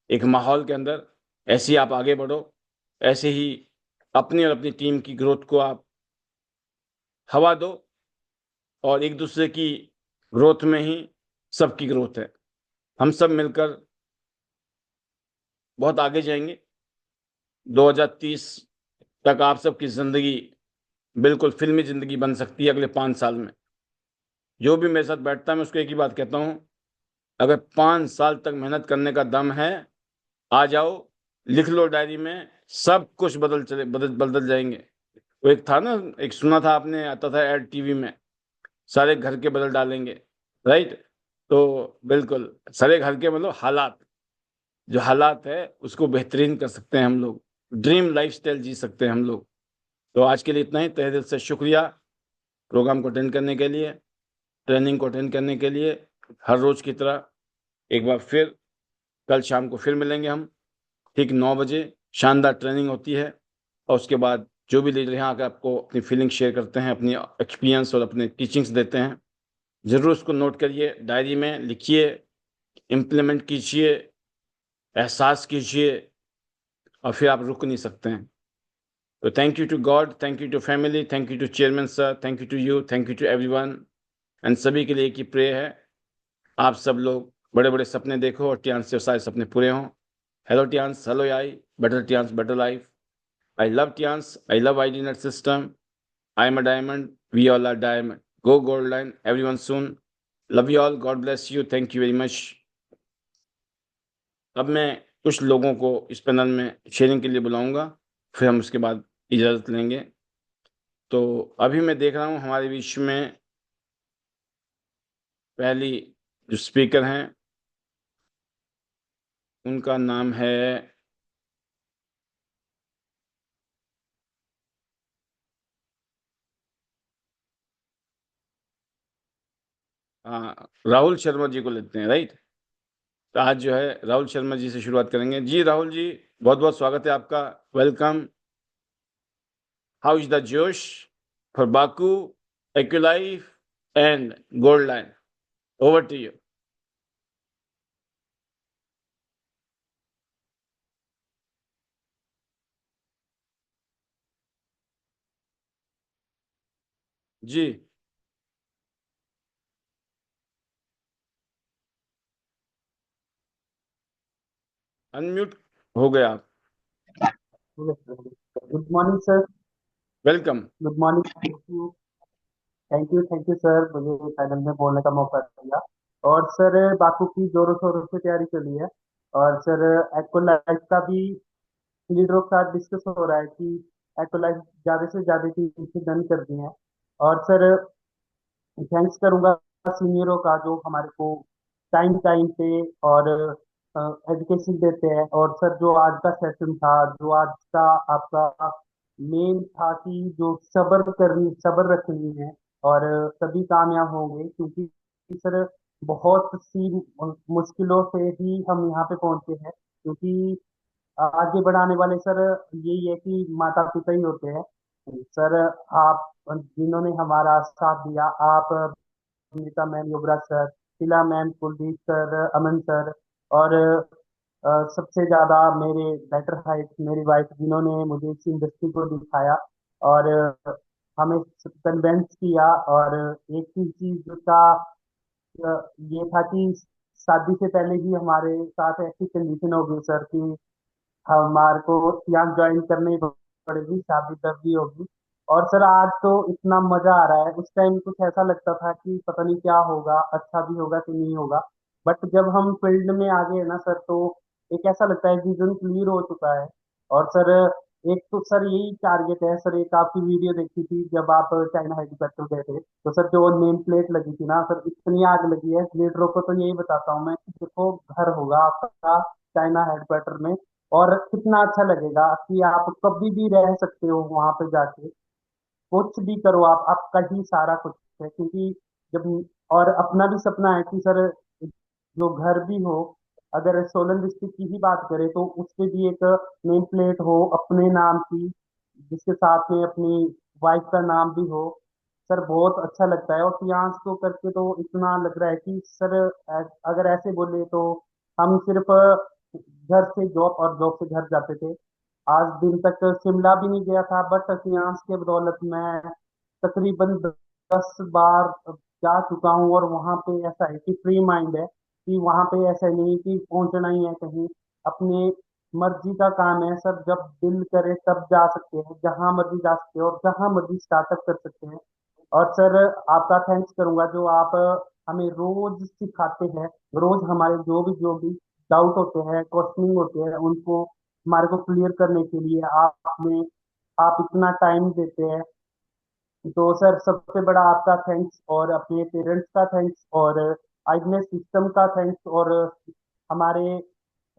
एक माहौल के अंदर। ऐसे ही आप आगे बढ़ो, ऐसे ही अपनी और अपनी टीम की ग्रोथ को आप हवा दो, और एक दूसरे की ग्रोथ में ही सबकी ग्रोथ है। हम सब मिलकर बहुत आगे जाएंगे। 2030 तक आप सबकी जिंदगी बिल्कुल फिल्मी जिंदगी बन सकती है। अगले 5 साल में जो भी मेरे साथ बैठता है, मैं उसको एक ही बात कहता हूँ, अगर 5 साल तक मेहनत करने का दम है, आ जाओ, लिख लो डायरी में, सब कुछ बदल बदल जाएंगे। वो एक था ना, एक सुना था आपने, आता था एड टीवी में, सारे घर के बदल डालेंगे, राइट? तो बिल्कुल सारे घर के मतलब हालात, जो हालात है उसको बेहतरीन कर सकते हैं हम लोग, ड्रीम लाइफस्टाइल जी सकते हैं हम लोग। तो आज के लिए इतना ही। तहे दिल से शुक्रिया प्रोग्राम को अटेंड करने के लिए, ट्रेनिंग को अटेंड करने के लिए। हर रोज की तरह एक बार फिर कल शाम को फिर मिलेंगे हम, ठीक 9 बजे। शानदार ट्रेनिंग होती है, और उसके बाद जो भी लीडर यहाँ आकर आपको अपनी फीलिंग शेयर करते हैं, अपनी एक्सपीरियंस और अपने टीचिंग्स देते हैं, ज़रूर उसको नोट करिए, डायरी में लिखिए, इम्प्लीमेंट कीजिए, एहसास कीजिए, और फिर आप रुक नहीं सकते हैं। तो thank you to God, thank you to family, thank you to chairman sir, thank you to you, thank you to everyone. And सभी के लिए एक ही प्रे है, आप सब लोग बड़े बड़े सपने देखो और टियांस से सारे सपने पूरे हों। Hello Tians, hello AI, better Tians, better life. I love Tians. I love ID Net System. I am a diamond. We all are diamond. Go Gold Line. Everyone soon. Love you all. God bless you. Thank you very much. अब मैं कुछ लोगों को इस panel में sharing के लिए बुलाऊंगा, फिर हम उसके बाद इजाज़त लेंगे। तो अभी मैं देख रहा हूँ हमारे बीच में पहली जो स्पीकर हैं उनका नाम है हाँ, राहुल शर्मा जी को लेते हैं, राइट। तो आज जो है राहुल शर्मा जी से शुरुआत करेंगे। जी राहुल जी, बहुत बहुत स्वागत है आपका, welcome. How is the josh for बाकू, एक्यूलाइफ and gold line? Over to you. जी, अनम्यूट हो गए आप। Good morning sir. Welcome. Good morning. Thank you sir, मुझे पैनल में बोलने का मौका दिया। और सर बाकी की जोरों शोरों से तैयारी चली है। और सर एक्को लाइफ का भी लीडरों के साथ डिस्कस हो रहा है कि एक्को लाइफ ज्यादा से ज्यादा चीजें डन कर दी हैं। और सर थैंक्स करूंगा सीनियरों का जो हमारे को टाइम टाइम पे और एजुकेशन देते हैं। और सर जो आज का सेशन था, जो आज का आपका मेन था कि जो सब्र रखनी है और सभी कामयाब होंगे, क्योंकि सर बहुत सी मुश्किलों से ही हम यहाँ पे पहुंचे हैं। क्योंकि आगे बढ़ाने वाले सर यही है कि माता पिता ही होते हैं। सर आप जिन्होंने हमारा साथ दिया, आप Neeta ma'am, Yuvraj sir, Sheela ma'am, Kuldeep sir, Aman sir, और सबसे ज्यादा मेरे बेटर हाइट मेरी वाइफ, जिन्होंने मुझे इस इंडस्ट्री को दिखाया और हमें कन्वेंस किया। और एक ही चीज का ये था कि शादी से पहले ही हमारे साथ ऐसी कंडीशन हो गई सर कि हमारे को यहाँ ज्वाइन करनी ही पड़ेगी, शादी तब भी होगी। और सर आज तो इतना मजा आ रहा है, उस टाइम कुछ ऐसा लगता था कि पता नहीं क्या होगा, अच्छा भी होगा कि नहीं होगा। बट जब हम फील्ड में आ गए ना सर, तो एक ऐसा लगता है विजन क्लियर हो चुका है। और सर एक तो सर यही टारगेट है सर। एक आपकी वीडियो देखी थी जब आप चाइना हेलीकॉप्टर गए थे, तो सर जो नेम प्लेट लगी थी ना सर, इतनी आग लगी है लीडरों को। तो यही बताता हूँ मैं कि देखो घर होगा आपका चाइना हेडक्वार्टर में, और कितना अच्छा लगेगा कि आप कभी भी रह सकते हो वहां पे जाके, कुछ भी करो आप, आपका ही सारा कुछ है। क्योंकि जब और अपना भी सपना है कि सर जो घर भी हो, अगर सोलन डिस्ट्रिक्ट की ही बात करें तो उसके भी एक नेम प्लेट हो अपने नाम की, जिसके साथ में अपनी वाइफ का नाम भी हो। सर बहुत अच्छा लगता है। और फियांस को करके तो इतना लग रहा है कि सर अगर ऐसे बोले तो हम सिर्फ घर से जॉब और जॉब से घर जाते थे। आज दिन तक शिमला भी नहीं गया था, बट फियांस के बदौलत मैं तकरीबन 10 बार जा चुका हूँ। और वहाँ पे ऐसा है कि फ्री माइंड है, कि वहाँ पे ऐसा नहीं है कि पहुंचना ही है कहीं। अपने मर्जी का काम है सर, जब दिल करे तब जा सकते हैं, जहां मर्जी जा सकते हैं और जहां मर्जी स्टार्टअप कर सकते हैं। और सर आपका थैंक्स करूंगा जो आप हमें रोज सिखाते हैं। रोज हमारे जो भी डाउट होते हैं, क्वेश्चनिंग होते हैं, उनको हमारे को क्लियर करने के लिए आप इतना टाइम देते हैं। तो सर सबसे बड़ा आपका थैंक्स, और अपने पेरेंट्स का थैंक्स, और आईबीएस सिस्टम का थैंक्स, और हमारे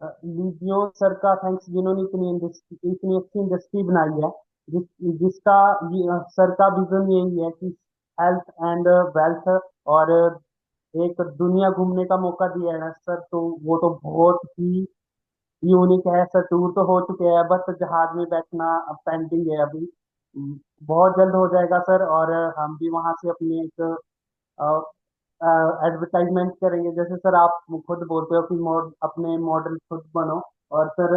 लीजियो सर का थैंक्स, जिन्होंने इतनी अच्छी इंडस्ट्री बनाई है। जिसका सर का विजन यही है कि हेल्थ एंड वेल्थ, और एक दुनिया घूमने का मौका दिया है सर। तो वो तो बहुत ही यूनिक है सर। टूर तो हो चुके हैं, बस जहाज में बैठना पेंडिंग है अभी। बहुत जल्द हो जाएगा सर। और हम भी वहां से अपनी एक एडवर्टाइजमेंट करेंगे, जैसे सर आप खुद बोलते हो कि अपने मॉडल खुद बनो। और सर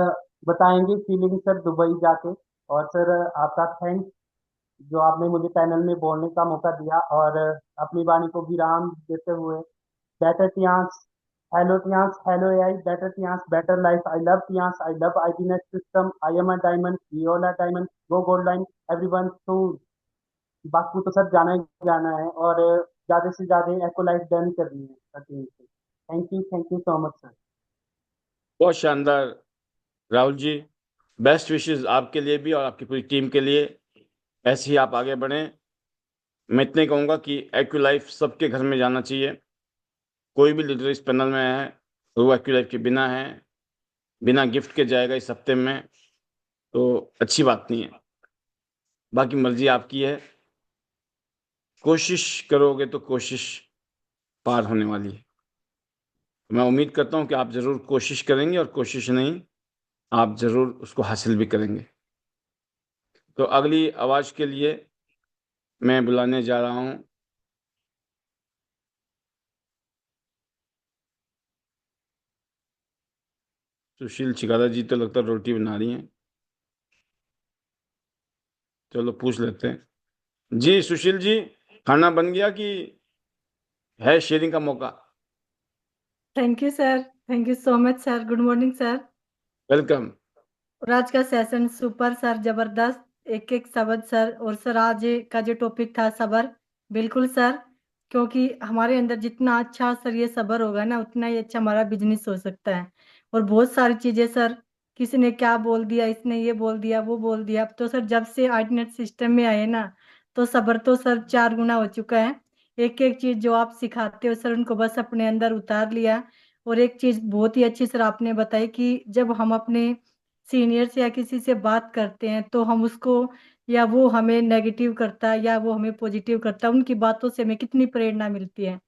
बताएंगे फीलिंग सर दुबई जाके। और सर आपका थैंक्स जो आपने मुझे पैनल में बोलने का मौका दिया, और अपनी वाणी को विराम देते हुए, better Tians, hello Tians, hello AI, better Tians, better life, I love Tians, I love IBS system, I am a diamond, we all are diamond, go gold line, everyone. तो बाकी तो सर जाना ही जाना है, और ज्यादा से ज्यादा एको लाइफ डन करनी है सर टीम से। Thank you so much sir. बहुत शानदार राहुल जी, बेस्ट विशेस आपके लिए भी और आपकी पूरी टीम के लिए। ऐसे ही आप आगे बढ़ें। मैं इतने कहूँगा कि एक्यूलाइफ सबके घर में जाना चाहिए। कोई भी लीडर इस पैनल में है तो वो एक्यूलाइफ के बिना है, बिना गिफ्ट के जाएगा इस हफ्ते में, तो अच्छी बात नहीं है। बाकी मर्जी आपकी है। कोशिश करोगे तो कोशिश पार होने वाली है। मैं उम्मीद करता हूँ कि आप ज़रूर कोशिश करेंगे, और कोशिश नहीं, आप ज़रूर उसको हासिल भी करेंगे। तो अगली आवाज़ के लिए मैं बुलाने जा रहा हूँ सुशील चिकारा जी। तो लगता है रोटी बना रही हैं। चलो पूछ लेते हैं। जी सुशील जी, खाना बन गया कि है शेयरिंग का मौका? Thank you sir. Thank you so much sir. Good morning sir. Welcome. और आज का सेशन सुपर सर, जबरदस्त। एक एक शब्द सर। और सर आज का जो टॉपिक था सबर, बिल्कुल सर। क्योंकि हमारे अंदर जितना अच्छा सर ये सबर होगा ना, उतना ही अच्छा हमारा बिजनेस हो सकता है। और बहुत सारी चीजें सर, किसी ने क्या बोल दिया, इसने ये बोल दिया, वो बोल दिया, तो सर जब से आर्डिनेट सिस्टम में आए ना, तो सबर तो सर 4 गुना हो चुका है। एक एक चीज जो आप सिखाते हो सर, उनको बस अपने अंदर उतार लिया। और एक चीज बहुत ही अच्छी सर आपने बताई कि जब हम अपने सीनियर से या किसी से बात करते हैं तो हम उसको, या वो हमें नेगेटिव करता है या वो हमें पॉजिटिव करता है, उनकी बातों से हमें कितनी प्रेरणा मिलती है।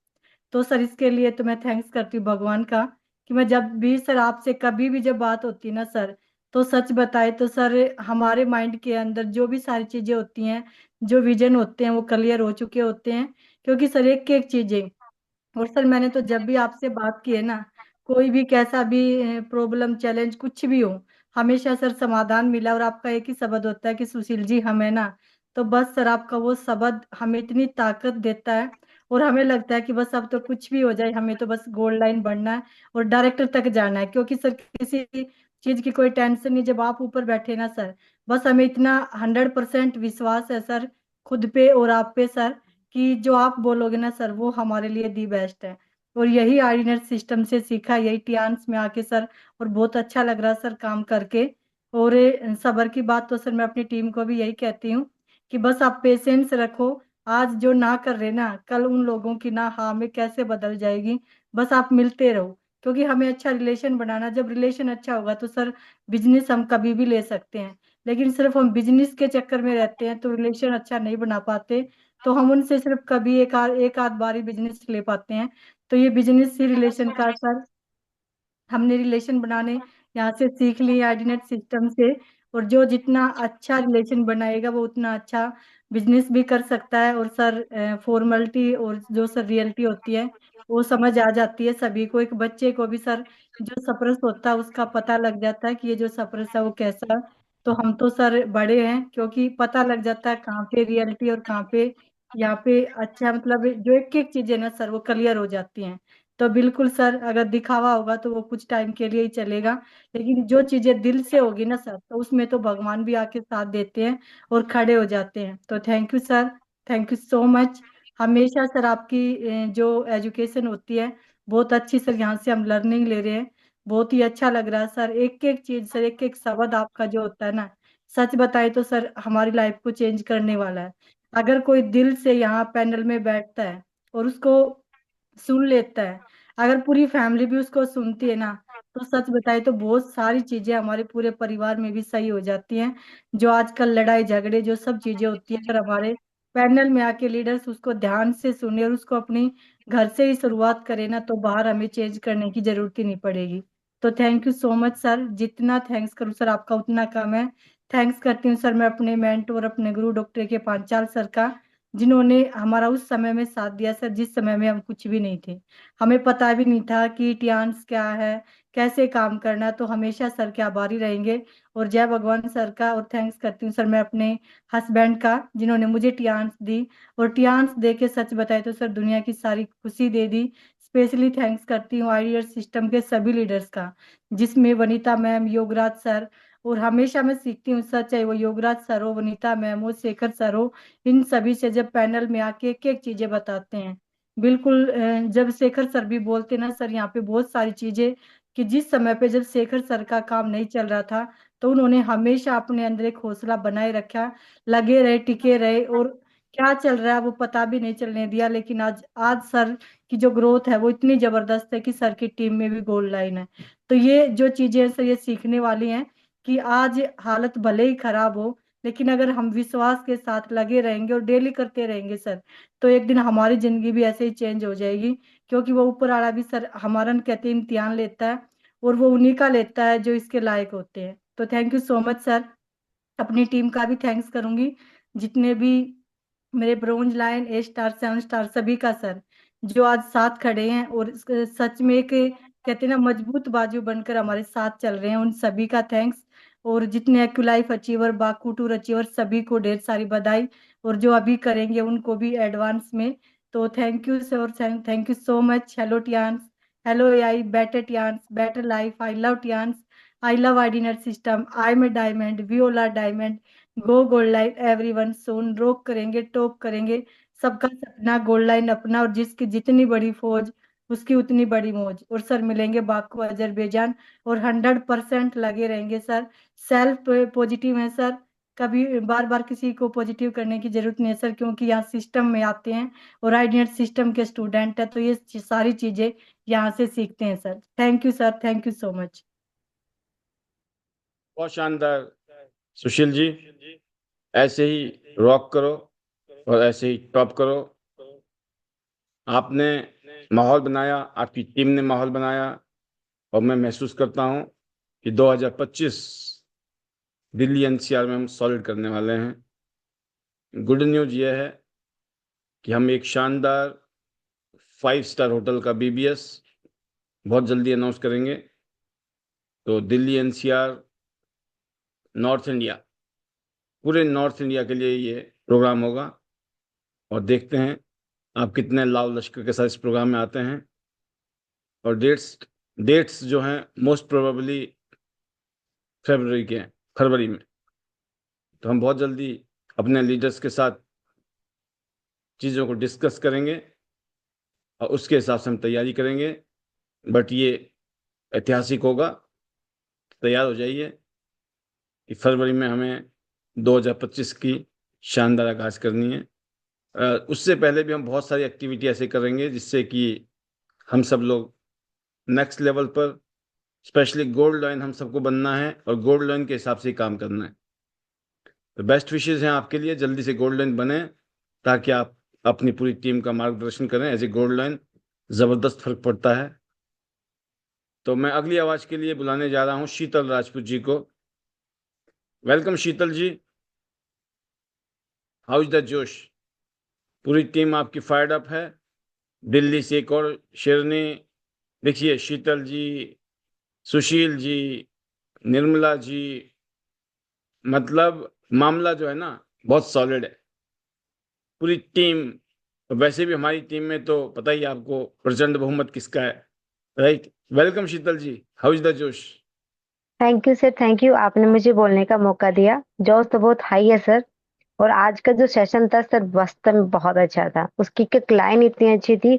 तो सर इसके लिए तो मैं थैंक्स करती हूँ भगवान का, कि मैं जब भी सर आपसे कभी भी जब बात होती है ना सर, तो सच बताए तो सर हमारे माइंड के अंदर जो भी सारी चीजें होती हैं, जो विजन होते हैं, वो क्लियर हो चुके होते हैं। क्योंकि सर एक एक चीजें, और सर मैंने तो जब भी आपसे बात की है ना, कोई भी कैसा भी प्रॉब्लम चैलेंज कुछ भी हो, हमेशा सर समाधान मिला। और आपका एक ही शब्द होता है कि सुशील जी हम है ना। तो बस सर आपका वो शब्द हमें इतनी ताकत देता है। और हमें लगता है कि बस अब तो कुछ भी हो जाए, हमें तो बस गोल्ड लाइन बढ़ना है और डायरेक्टर तक जाना है। क्योंकि सर किसी चीज की कोई टेंशन नहीं, जब आप ऊपर बैठे ना सर, बस हमें इतना 100% विश्वास है सर, खुद पे और आप पे सर, कि जो आप बोलोगे ना सर, वो हमारे लिए दी बेस्ट है। और यही आर्डिनेट सिस्टम से सीखा, यही टियान्स में आके सर। और बहुत अच्छा लग रहा सर काम करके। और सबर की बात तो सर मैं अपनी टीम को भी यही कहती हूँ, कि बस आप पेशेंस रखो। आज जो ना कर रहे ना, कल उन लोगों की ना हाँ में कैसे बदल जाएगी। बस आप मिलते रहो। क्योंकि हमें अच्छा रिलेशन बनाना, जब रिलेशन अच्छा होगा तो सर बिजनेस हम कभी भी ले सकते हैं। लेकिन सिर्फ हम बिजनेस के चक्कर में रहते हैं तो रिलेशन अच्छा नहीं बना पाते। तो हम उनसे सिर्फ कभी एक आध बार ही बिजनेस ले पाते हैं। तो ये बिजनेस ही रिलेशन का सर, हमने रिलेशन बनाने यहाँ से सीख लिए आर्डिनेट सिस्टम से। और जो जितना अच्छा रिलेशन बनाएगा वो उतना अच्छा बिजनेस भी कर सकता है। और सर फॉर्मेलिटी और जो सर रियलिटी होती है, वो समझ आ जाती है सभी को। एक बच्चे को भी सर जो सफरस होता है उसका पता लग जाता है कि ये जो सफरस है वो कैसा है। तो हम तो सर बड़े हैं, क्योंकि पता लग जाता है कहाँ पे रियलिटी और कहाँ पे यहाँ पे अच्छा, मतलब जो एक एक चीजें ना सर वो क्लियर हो जाती हैं। तो बिल्कुल सर, अगर दिखावा होगा तो वो कुछ टाइम के लिए ही चलेगा। लेकिन जो चीजें दिल से होगी ना सर, तो उसमें तो भगवान भी आके साथ देते हैं और खड़े हो जाते हैं। तो thank you sir. Thank you so much. हमेशा सर आपकी जो एजुकेशन होती है बहुत अच्छी सर, यहाँ से हम लर्निंग ले रहे हैं। बहुत ही अच्छा लग रहा है सर। एक एक चीज सर, एक एक शब्द आपका जो होता है ना, सच बताए तो सर हमारी लाइफ को चेंज करने वाला है। अगर कोई दिल से यहाँ पैनल में बैठता है और उसको सुन लेता है, अगर पूरी फैमिली भी उसको सुनती है ना, तो सच बताए तो बहुत सारी चीजें हमारे पूरे परिवार में भी सही हो जाती हैं। जो आजकल लड़ाई झगड़े जो सब चीजें होती है, अगर हमारे पैनल में आके लीडर्स उसको ध्यान से सुने और उसको अपनी घर से ही शुरुआत करें ना, तो बाहर हमें चेंज करने की जरूरत ही नहीं पड़ेगी। तो thank you so much sir. जितना थैंक्स करूँ सर आपका उतना कम है। थैंक्स करती हूँ सर मैं अपने मेंटोर, अपने गुरु डॉक्टर के पांचाल सर का, जिन्होंने हमारा उस समय में साथ दिया सर, जिस समय में हम कुछ भी नहीं थे। हमें पता भी नहीं था कि टियान्स क्या है, कैसे काम करना है। तो हमेशा सर के आभारी रहेंगे। और जय भगवान सर का। और थैंक्स करती हूँ सर मैं अपने हस्बैंड का, जिन्होंने मुझे टियान्स दी। और टियान्स दे के सच बताए तो सर दुनिया की सारी खुशी दे दी। स्पेशली थैंक्स करती हूँ आईडियर सिस्टम के सभी लीडर्स का, जिसमें वनीता मैम, योगराज सर। और हमेशा मैं सीखती हूँ सर, चाहे वो योगराज सर हो, वनीता मैम हो, शेखर सर हो, इन सभी से जब पैनल में आके एक एक चीजें बताते हैं। बिल्कुल जब शेखर सर भी बोलते ना सर, यहाँ पे बहुत सारी चीजें, कि जिस समय पे जब शेखर सर का काम नहीं चल रहा था, तो उन्होंने हमेशा अपने अंदर एक हौसला बनाए रखा, लगे रहे, टिके रहे। और क्या चल रहा है वो पता भी नहीं चलने दिया। लेकिन आज आज सर की जो ग्रोथ है वो इतनी जबरदस्त है कि सर की टीम में भी गोल्ड लाइन है। तो ये जो चीजें हैं सर, ये सीखने वाली हैं, कि आज हालत भले ही खराब हो, लेकिन अगर हम विश्वास के साथ लगे रहेंगे और डेली करते रहेंगे सर, तो एक दिन हमारी जिंदगी भी ऐसे ही चेंज हो जाएगी। क्योंकि वो ऊपर वाला भी सर हमारा कहते हैं इम्तिहान लेता है, और वो उन्हीं का लेता है जो इसके लायक होते हैं। तो thank you so much sir. अपनी टीम का भी थैंक्स करूंगी, जितने भी मेरे ब्रोंज लाइन, ए स्टार, 7 स्टार, सभी का सर, जो आज साथ खड़े हैं और सच में एक कहते हैं ना मजबूत बाजू बनकर हमारे साथ चल रहे हैं, उन सभी का थैंक्स। और जितने एक्यूलाइफ अचीवर, बाकू टूर अचीवर, सभी को ढेर सारी बधाई, और जो अभी करेंगे उनको भी एडवांस में। तो thank you sir, thank you so much. Hello Tians, hello AI, better Tians, better life, I love Tians, I love आइडिनर system, I am a diamond, we all are diamond, go gold line everyone, soon rock करेंगे, top करेंगे, सबका सपना gold line अपना, और जिसकी जितनी बड़ी फौज उसकी उतनी बड़ी मौज। और सर मिलेंगे बाकू अजरबैजान, और 100% लगे रहेंगे सर। सेल्फ पॉजिटिव है सर, कभी बार बार किसी को पॉजिटिव करने की जरूरत नहीं है सर, क्योंकि यहाँ सिस्टम में आते हैं और आइडियट सिस्टम के स्टूडेंट है, तो ये सारी चीजें यहाँ से सीखते हैं sir. Thank you sir, thank you so much. बहुत शानदार सुशील जी, ऐसे ही रॉक करो और ऐसे ही टॉप करो। आपने माहौल बनाया, आपकी टीम ने माहौल बनाया, और मैं महसूस करता हूं कि 2025 दिल्ली एनसीआर में हम सॉलिड करने वाले हैं। गुड न्यूज़ ये है कि हम एक शानदार 5 स्टार होटल का बीबीएस बहुत जल्दी अनाउंस करेंगे। तो दिल्ली एनसीआर, नॉर्थ इंडिया, पूरे नॉर्थ इंडिया के लिए ये प्रोग्राम होगा, और देखते हैं आप कितने लाव लश्कर के साथ इस प्रोग्राम में आते हैं। और डेट्स जो हैं मोस्ट प्रोबेबली फरवरी के हैं, फरवरी में। तो हम बहुत जल्दी अपने लीडर्स के साथ चीज़ों को डिस्कस करेंगे और उसके हिसाब से हम तैयारी करेंगे। बट ये ऐतिहासिक होगा, तैयार हो जाइए कि फरवरी में हमें 2025 की शानदार आगाज करनी है। उससे पहले भी हम बहुत सारी एक्टिविटी ऐसे करेंगे जिससे कि हम सब लोग नेक्स्ट लेवल पर, स्पेशली गोल्ड लाइन, हम सबको बनना है और गोल्ड लाइन के हिसाब से ही काम करना है। तो बेस्ट विशेज़ हैं आपके लिए, जल्दी से गोल्ड लाइन बने ताकि आप अपनी पूरी टीम का मार्गदर्शन करें। एज ए गोल्ड लाइन ज़बरदस्त फर्क पड़ता है। तो मैं अगली आवाज़ के लिए बुलाने जा रहा हूँ शीतल राजपूत जी को। Welcome Sheetal ji, how is the josh? पूरी टीम आपकी फायर्ड अप है। दिल्ली से एक और शेरनी, देखिए शीतल जी, सुशील जी, निर्मला जी, मतलब मामला जो है ना बहुत सॉलिड है। पूरी टीम, तो वैसे भी हमारी टीम में तो पता ही है आपको प्रचंड बहुमत किसका है, right? Welcome Sheetal ji, how is the josh? Thank you sir, thank you. आपने मुझे बोलने का मौका दिया। जोश तो बहुत हाई है सर। और आज का जो सेशन था सर वास्तव में बहुत अच्छा था। उसकी एक लाइन इतनी अच्छी थी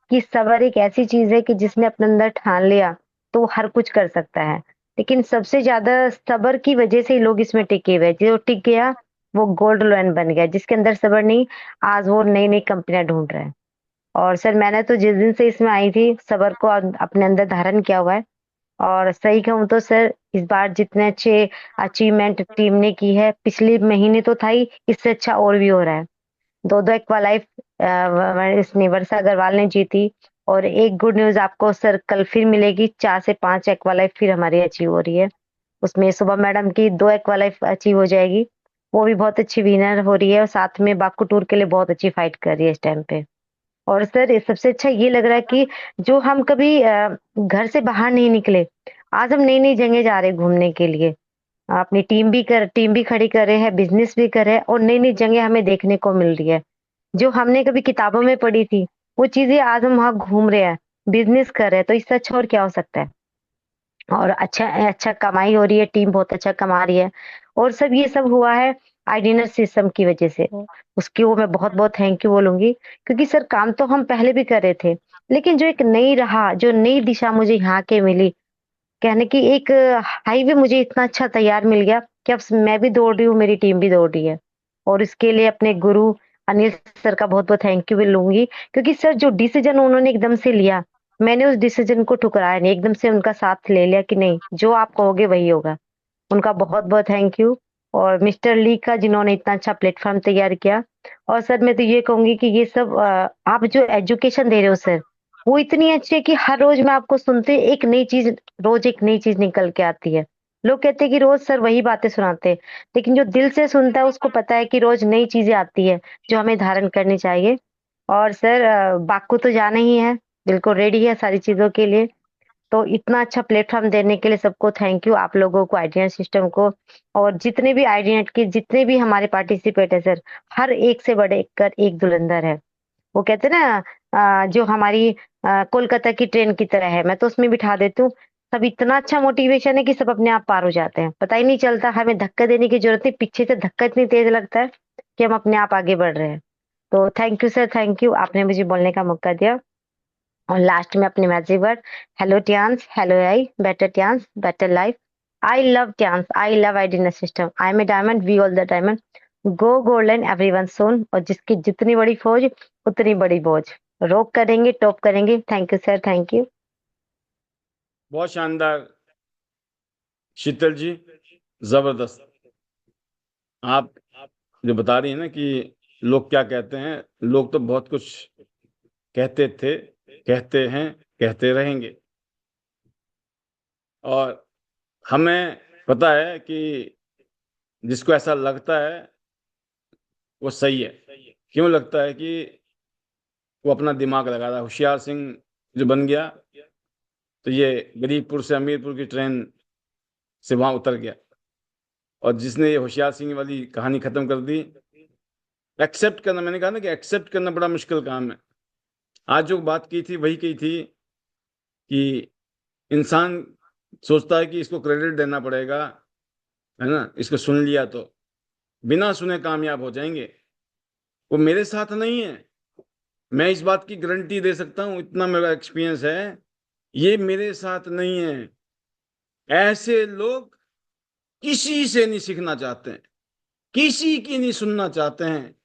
कि सबर एक ऐसी चीज है कि जिसने अपने अंदर ठान लिया तो वो हर कुछ कर सकता है। लेकिन सबसे ज्यादा सबर की वजह से ही लोग इसमें टिके हुए। जो टिक गया वो गोल्ड लोन बन गया। जिसके अंदर सबर नहीं, आज वो नई नई कंपनियां ढूंढ रहे हैं। और सर मैंने तो जिस दिन से इसमें आई थी सबर को अपने अंदर धारण किया हुआ है। और सही कहूँ तो सर इस बार जितने अच्छे अचीवमेंट टीम ने की है, पिछले महीने तो था ही, इससे अच्छा और भी हो रहा है। 2-2 एक्वालाइफ इसने वर्षा अग्रवाल ने जीती। और एक गुड न्यूज आपको सर कल फिर मिलेगी, 4 से 5 एक्वालाइफ फिर हमारी अचीव हो रही है। उसमें सुबह मैडम की 2 एक्वालाइफ अचीव हो जाएगी, वो भी बहुत अच्छी विनर हो रही है। और साथ में बाकू टूर के लिए बहुत अच्छी फाइट कर रही है इस टाइम पे। और सर ये सबसे अच्छा ये लग रहा है कि जो हम कभी घर से बाहर नहीं निकले, आज हम नई नई जगह जा रहे हैं घूमने के लिए। अपनी टीम भी खड़ी कर रहे हैं, बिजनेस भी कर रहे हैं, और नई नई जगह हमें देखने को मिल रही है। जो हमने कभी किताबों में पढ़ी थी वो चीजें आज हम वहाँ घूम रहे हैं, बिजनेस कर रहे हैं। तो इससे अच्छा और क्या हो सकता है। और अच्छा अच्छा कमाई हो रही है, टीम बहुत अच्छा कमा रही है। और सब ये सब हुआ है आइडिनर सिस्टम की वजह से। उसकी वो मैं बहुत बहुत थैंक यू बोलूंगी, क्योंकि सर काम तो हम पहले भी कर रहे थे, लेकिन जो एक नई राह, जो नई दिशा मुझे यहाँ के मिली, कहने की एक हाईवे मुझे इतना अच्छा तैयार मिल गया कि अब मैं भी दौड़ रही हूँ, मेरी टीम भी दौड़ रही है। और इसके लिए अपने गुरु अनिल सर का बहुत बहुत थैंक यू भी लूंगी, क्योंकि सर जो डिसीजन उन्होंने एकदम से लिया, मैंने उस डिसीजन को ठुकराया नहीं, एकदम से उनका साथ ले लिया कि नहीं जो आप कहोगे वही होगा। उनका बहुत बहुत थैंक यू। और मिस्टर ली का, जिन्होंने इतना अच्छा प्लेटफॉर्म तैयार किया। और सर मैं तो ये कहूंगी कि ये सब आप जो एजुकेशन दे रहे हो सर, वो इतनी अच्छी है कि हर रोज मैं आपको सुनते एक नई चीज, रोज एक नई चीज निकल के आती है। लोग कहते हैं कि रोज सर वही बातें सुनाते हैं, लेकिन जो दिल से सुनता है उसको पता है कि रोज नई चीजें आती है जो हमें धारण करनी चाहिए। और सर बाकू तो जाना ही है, बिल्कुल रेडी है सारी चीजों के लिए। तो इतना अच्छा प्लेटफॉर्म देने के लिए सबको थैंक यू, आप लोगों को, आइडिया सिस्टम को, और जितने भी आइडिया के जितने भी हमारे पार्टिसिपेट है सर, हर एक से बढ़ कर एक धुरंधर है। वो कहते हैं ना जो हमारी कोलकाता की ट्रेन की तरह है, मैं तो उसमें बिठा देती हूँ। सब इतना अच्छा मोटिवेशन है कि सब अपने आप पार हो जाते हैं, पता ही नहीं चलता, हमें धक्का देने की जरूरत नहीं, पीछे से धक्का इतनी तेज लगता है कि हम अपने आप आगे बढ़ रहे हैं। तो thank you sir, thank you, आपने मुझे बोलने का मौका दिया। और लास्ट में अपने magic word, hello Tians, hello AI, better Tians, better life. I love Tians, I love idea system, I am a diamond, we all the diamond, go golden everyone soon. और जिसकी जितनी बड़ी फौज उतनी बड़ी बोझ, रोक करेंगे टॉप करेंगे। Thank you sir, thank you. बहुत शानदार शीतल जी, जबरदस्त। आप जो बता रही हैं ना कि लोग क्या कहते हैं, लोग तो बहुत कुछ कहते थे, कहते हैं, कहते रहेंगे। और हमें पता है कि जिसको ऐसा लगता है वो सही है। क्यों लगता है कि वो अपना दिमाग लगा रहा है। होशियार सिंह जो बन गया तो ये गरीबपुर से अमीरपुर की ट्रेन से वहां उतर गया, और जिसने ये होशियार सिंह वाली कहानी खत्म कर दी। एक्सेप्ट करना, मैंने कहा ना कि एक्सेप्ट करना बड़ा मुश्किल काम है। आज जो बात की थी वही की थी कि इंसान सोचता है कि इसको क्रेडिट देना पड़ेगा, है ना, इसको सुन लिया तो बिना सुने कामयाब हो जाएंगे। वो मेरे साथ नहीं है, मैं इस बात की गारंटी दे सकता हूं, इतना मेरा एक्सपीरियंस है। ये मेरे साथ नहीं है। ऐसे लोग किसी से नहीं सीखना चाहते हैं, किसी की नहीं सुनना चाहते हैं,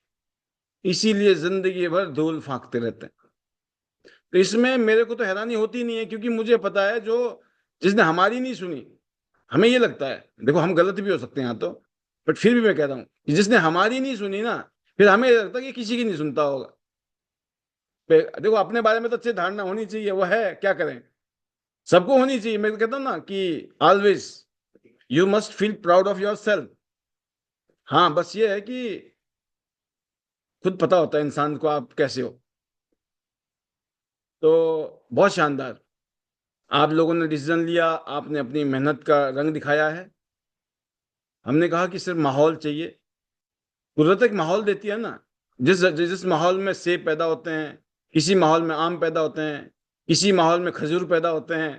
इसीलिए जिंदगी भर धूल फांकते रहते हैं। तो इसमें मेरे को तो हैरानी होती नहीं है, क्योंकि मुझे पता है जो जिसने हमारी नहीं सुनी, हमें ये लगता है, देखो हम गलत भी हो सकते हैं यहाँ तो, बट फिर भी मैं कहता हूँ कि जिसने हमारी नहीं सुनी ना, फिर हमें ये लगता है कि किसी की नहीं सुनता होगा। देखो अपने बारे में तो अच्छी धारणा होनी चाहिए, वो है क्या करें, सबको होनी चाहिए। मैं तो कहता हूँ ना कि always you must feel proud of your self. हाँ, बस ये है कि खुद पता होता है इंसान को आप कैसे हो। तो बहुत शानदार, आप लोगों ने डिसीजन लिया, आपने अपनी मेहनत का रंग दिखाया है। हमने कहा कि सिर्फ माहौल चाहिए, कुदरत एक माहौल देती है ना। जिस जिस माहौल में सेब पैदा होते हैं, किसी माहौल में आम पैदा होते हैं, किसी माहौल में खजूर पैदा होते हैं।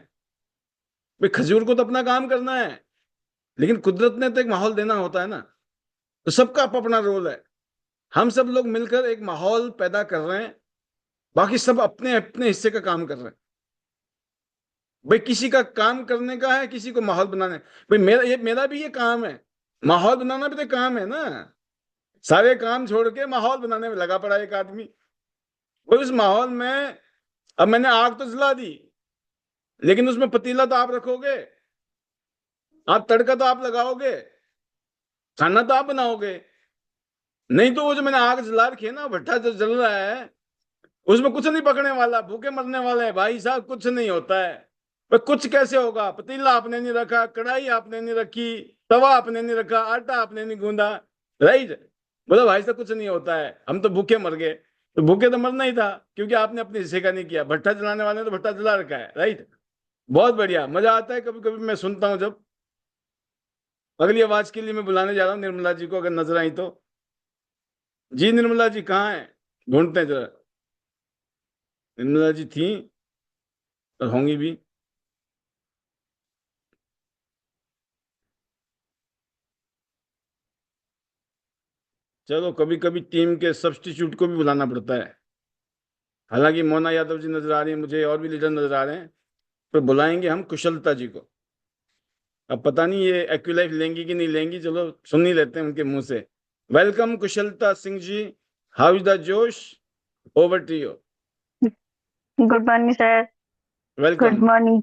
भाई खजूर को तो अपना काम करना है, लेकिन कुदरत ने तो एक माहौल देना होता है ना। तो सबका अपना रोल है। हम सब लोग मिलकर एक माहौल पैदा कर रहे हैं, बाकी सब अपने अपने हिस्से का काम कर रहे हैं। भाई किसी का काम करने का है, किसी को माहौल बनाने। भाई मेरा भी ये काम है, माहौल बनाना भी तो काम है ना। सारे काम छोड़ के माहौल बनाने में लगा पड़ा एक आदमी। वो उस माहौल में, अब मैंने आग तो जला दी, लेकिन उसमें पतीला तो आप रखोगे, आप तड़का तो आप लगाओगे, खाना तो आप बनाओगे। नहीं तो वो जो मैंने आग जला रखी है ना, भट्ठा जो जल रहा है, उसमें कुछ नहीं पकने वाला, भूखे मरने वाले हैं भाई साहब, कुछ नहीं होता है। पर कुछ कैसे होगा, पतीला आपने नहीं रखा, कढ़ाई आपने नहीं रखी, तवा आपने नहीं रखा, आटा आपने नहीं गूंदा, राइट। बोला भाई साहब कुछ नहीं होता है, हम तो भूखे मर गए। तो भूखे तो मरना ही था, क्योंकि आपने अपने हिस्से का नहीं किया। भट्ठा जलाने वाले ने तो भट्ठा जला रखा है, राइट। बहुत बढ़िया, मजा आता है। कभी कभी मैं सुनता हूँ जब। अगली आवाज के लिए मैं बुलाने जा रहा हूँ निर्मला जी को, अगर नजर आई तो। जी निर्मला जी कहाँ है, ढूंढते हैं जरा। निर्मला जी थी और होंगी भी। चलो, कभी कभी टीम के सब्स्टिट्यूट को भी बुलाना पड़ता है। हालांकि मोना यादव जी नजर आ रही है मुझे, और भी लीडर नजर आ रहे हैं, पर बुलाएंगे हम कुशलता जी को। अब पता नहीं ये एक्विलाइफ लेंगी कि नहीं लेंगी, चलो सुन ही लेते हैं उनके मुंह से। Welcome Kushalta Singh ji, how is the josh, over to you. Good morning sir. Good welcome. Morning.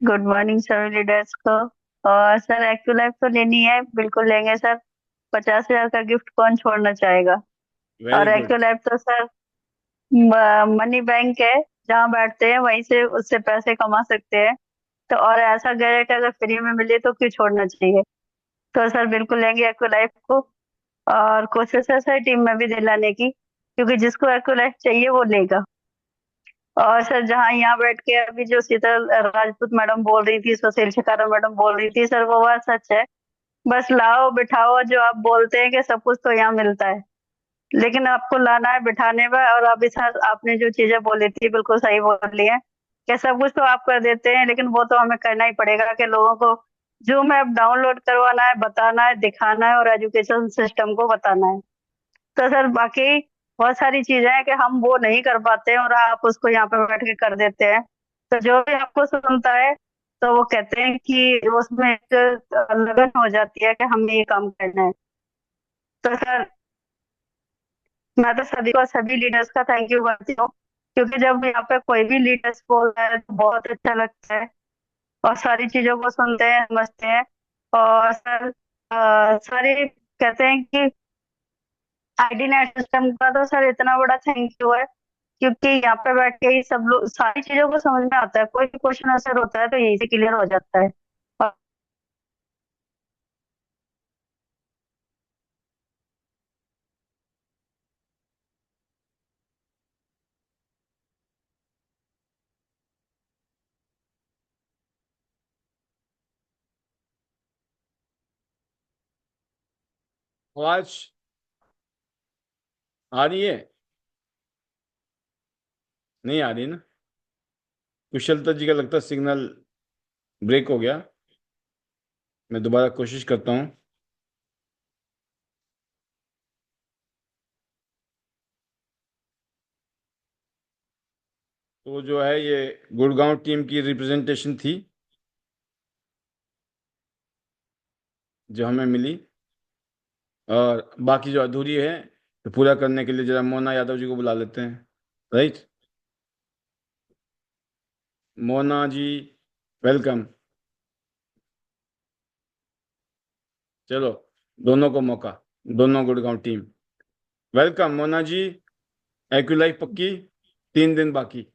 Good morning सभी लीडर्स को। और सर एक्टिव लाइफ तो लेनी है, बिल्कुल लेंगे सर। 50,000 का गिफ्ट कौन छोड़ना चाहेगा। वेरी और गुड। एक्टिव लाइफ तो सर मनी बैंक है, जहाँ बैठते हैं वहीं से उससे पैसे कमा सकते हैं। तो और ऐसा गैजेट अगर फ्री में मिले तो क्यों छोड़ना चाहिए। तो सर बिल्कुल लेंगे एक्वालाइफ को, और कोशिश है सर टीम में भी दिलाने की, क्योंकि जिसको एक्वालाइफ चाहिए वो लेगा। और सर जहाँ यहाँ बैठ के अभी जो शीतल राजपूत मैडम बोल रही थी, सुशील शिकारा मैडम बोल रही थी, सर वो बात सच है। बस लाओ बिठाओ, जो आप बोलते हैं कि सब कुछ तो यहाँ मिलता है, लेकिन आपको लाना है बिठाने में। और अभी सर आपने जो चीजें बोली थी बिल्कुल सही बोली है, कि सब कुछ तो आप कर देते हैं, लेकिन वो तो हमें करना ही पड़ेगा कि लोगों को जूम ऐप डाउनलोड करवाना है, बताना है, दिखाना है, और एजुकेशन सिस्टम को बताना है। तो सर बाकी बहुत सारी चीजें हैं कि हम वो नहीं कर पाते हैं, और आप उसको यहाँ पे बैठ के कर देते हैं। तो जो भी आपको सुनता है तो वो कहते हैं कि उसमें एक लगन हो जाती है कि हमें ये काम करना है। तो सर मैं तो सभी को, सभी लीडर्स का थैंक यू करती हूँ, क्योंकि जब यहाँ पे कोई भी लीडर्स बोलता है तो बहुत अच्छा लगता है, और सारी चीजों को सुनते हैं, समझते हैं। और सर सारे कहते हैं कि आईडी नेट सिस्टम का तो सर इतना बड़ा थैंक यू है, क्योंकि यहाँ पे बैठ के ही सब लोग सारी चीजों को समझ में आता है। कोई भी क्वेश्चन आंसर होता है तो यही से क्लियर हो जाता है। और आवाज आ रही है? नहीं आ रही ना? कुशलता जी का लगता है सिग्नल ब्रेक हो गया। मैं दोबारा कोशिश करता हूँ। तो जो है ये गुड़गांव टीम की रिप्रेजेंटेशन थी जो हमें मिली, और बाकी जो अधूरी है तो पूरा करने के लिए जरा मोना यादव जी को बुला लेते हैं। Right, Mona ji, welcome. चलो, दोनों को मौका, दोनों गुड़गांव टीम, वेलकम। मोना जी, एक्यूलाइफ पक्की, 3 दिन बाकी।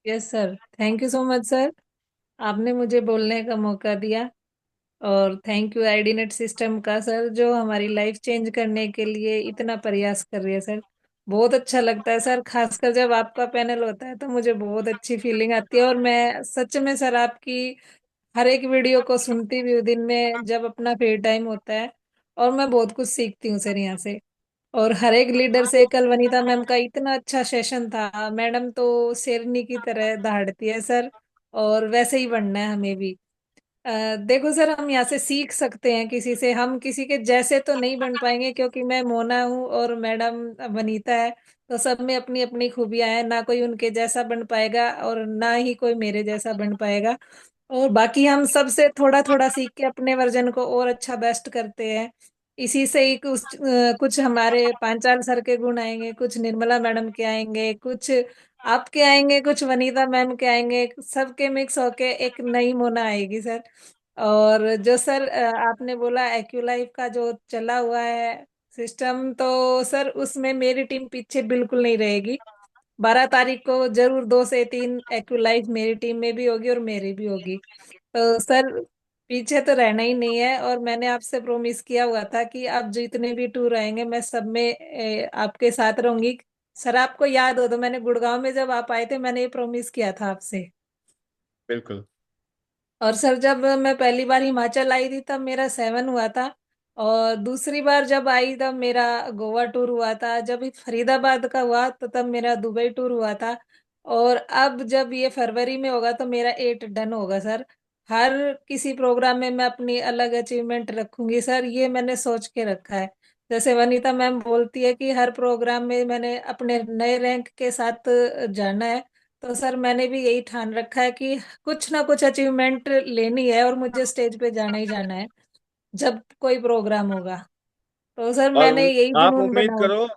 Yes sir, thank you so much sir, आपने मुझे बोलने का मौका दिया। और थैंक यू आईडीनेट सिस्टम का सर, जो हमारी लाइफ चेंज करने के लिए इतना प्रयास कर रही है सर। बहुत अच्छा लगता है सर, खासकर जब आपका पैनल होता है तो मुझे बहुत अच्छी फीलिंग आती है। और मैं सच में सर आपकी हर एक वीडियो को सुनती भी हूँ दिन में जब अपना फ्री टाइम होता है, और मैं बहुत कुछ सीखती हूँ सर यहाँ से। और हर एक लीडर से, कल वनीता मैम का इतना अच्छा सेशन था, मैडम तो शेरनी की तरह दहाड़ती है सर, और वैसे ही बनना है हमें भी। देखो सर, हम यहाँ से सीख सकते हैं किसी से, हम किसी के जैसे तो नहीं बन पाएंगे, क्योंकि मैं मोना हूँ और मैडम वनीता है, तो सब में अपनी अपनी खूबियां हैं, ना कोई उनके जैसा बन पाएगा और ना ही कोई मेरे जैसा बन पाएगा। और बाकी हम सबसे थोड़ा थोड़ा सीख के अपने वर्जन को और अच्छा बेस्ट करते हैं। इसी से ही कुछ हमारे पांचाल सर के गुण आएंगे, कुछ निर्मला मैडम के आएंगे, कुछ आपके आएंगे, कुछ वनीता मैम के आएंगे, सबके मिक्स होके एक नई मोना आएगी सर। और जो सर आपने बोला एक्यूलाइफ का जो चला हुआ है सिस्टम, तो सर उसमें मेरी टीम पीछे बिल्कुल नहीं रहेगी। 12 तारीख को जरूर 2 से 3 एक्यूलाइफ मेरी टीम में भी होगी और मेरी भी होगी। तो सर पीछे तो रहना ही नहीं है, और मैंने आपसे प्रॉमिस किया हुआ था कि आप जितने भी टूर आएंगे मैं सब में आपके साथ रहूंगी। सर आपको याद हो तो मैंने गुड़गांव में जब आप आए थे मैंने ये प्रॉमिस किया था आपसे। बिल्कुल। और सर जब मैं पहली बार हिमाचल आई थी तब मेरा 7 हुआ था, और दूसरी बार जब आई तब मेरा गोवा टूर हुआ था, जब फरीदाबाद का हुआ तो तब मेरा दुबई टूर हुआ था, और अब जब ये फरवरी में होगा तो मेरा 8 डन होगा सर। हर किसी प्रोग्राम में मैं अपनी अलग अचीवमेंट रखूंगी सर, ये मैंने सोच के रखा है। जैसे वनीता मैम बोलती है कि हर प्रोग्राम में मैंने अपने नए रैंक के साथ जाना है, तो सर मैंने भी यही ठान रखा है कि कुछ ना कुछ अचीवमेंट लेनी है और मुझे स्टेज पे जाना ही जाना है जब कोई प्रोग्राम होगा। तो सर और मैंने यही आप जुनून उम्मीद बनाओ। करो,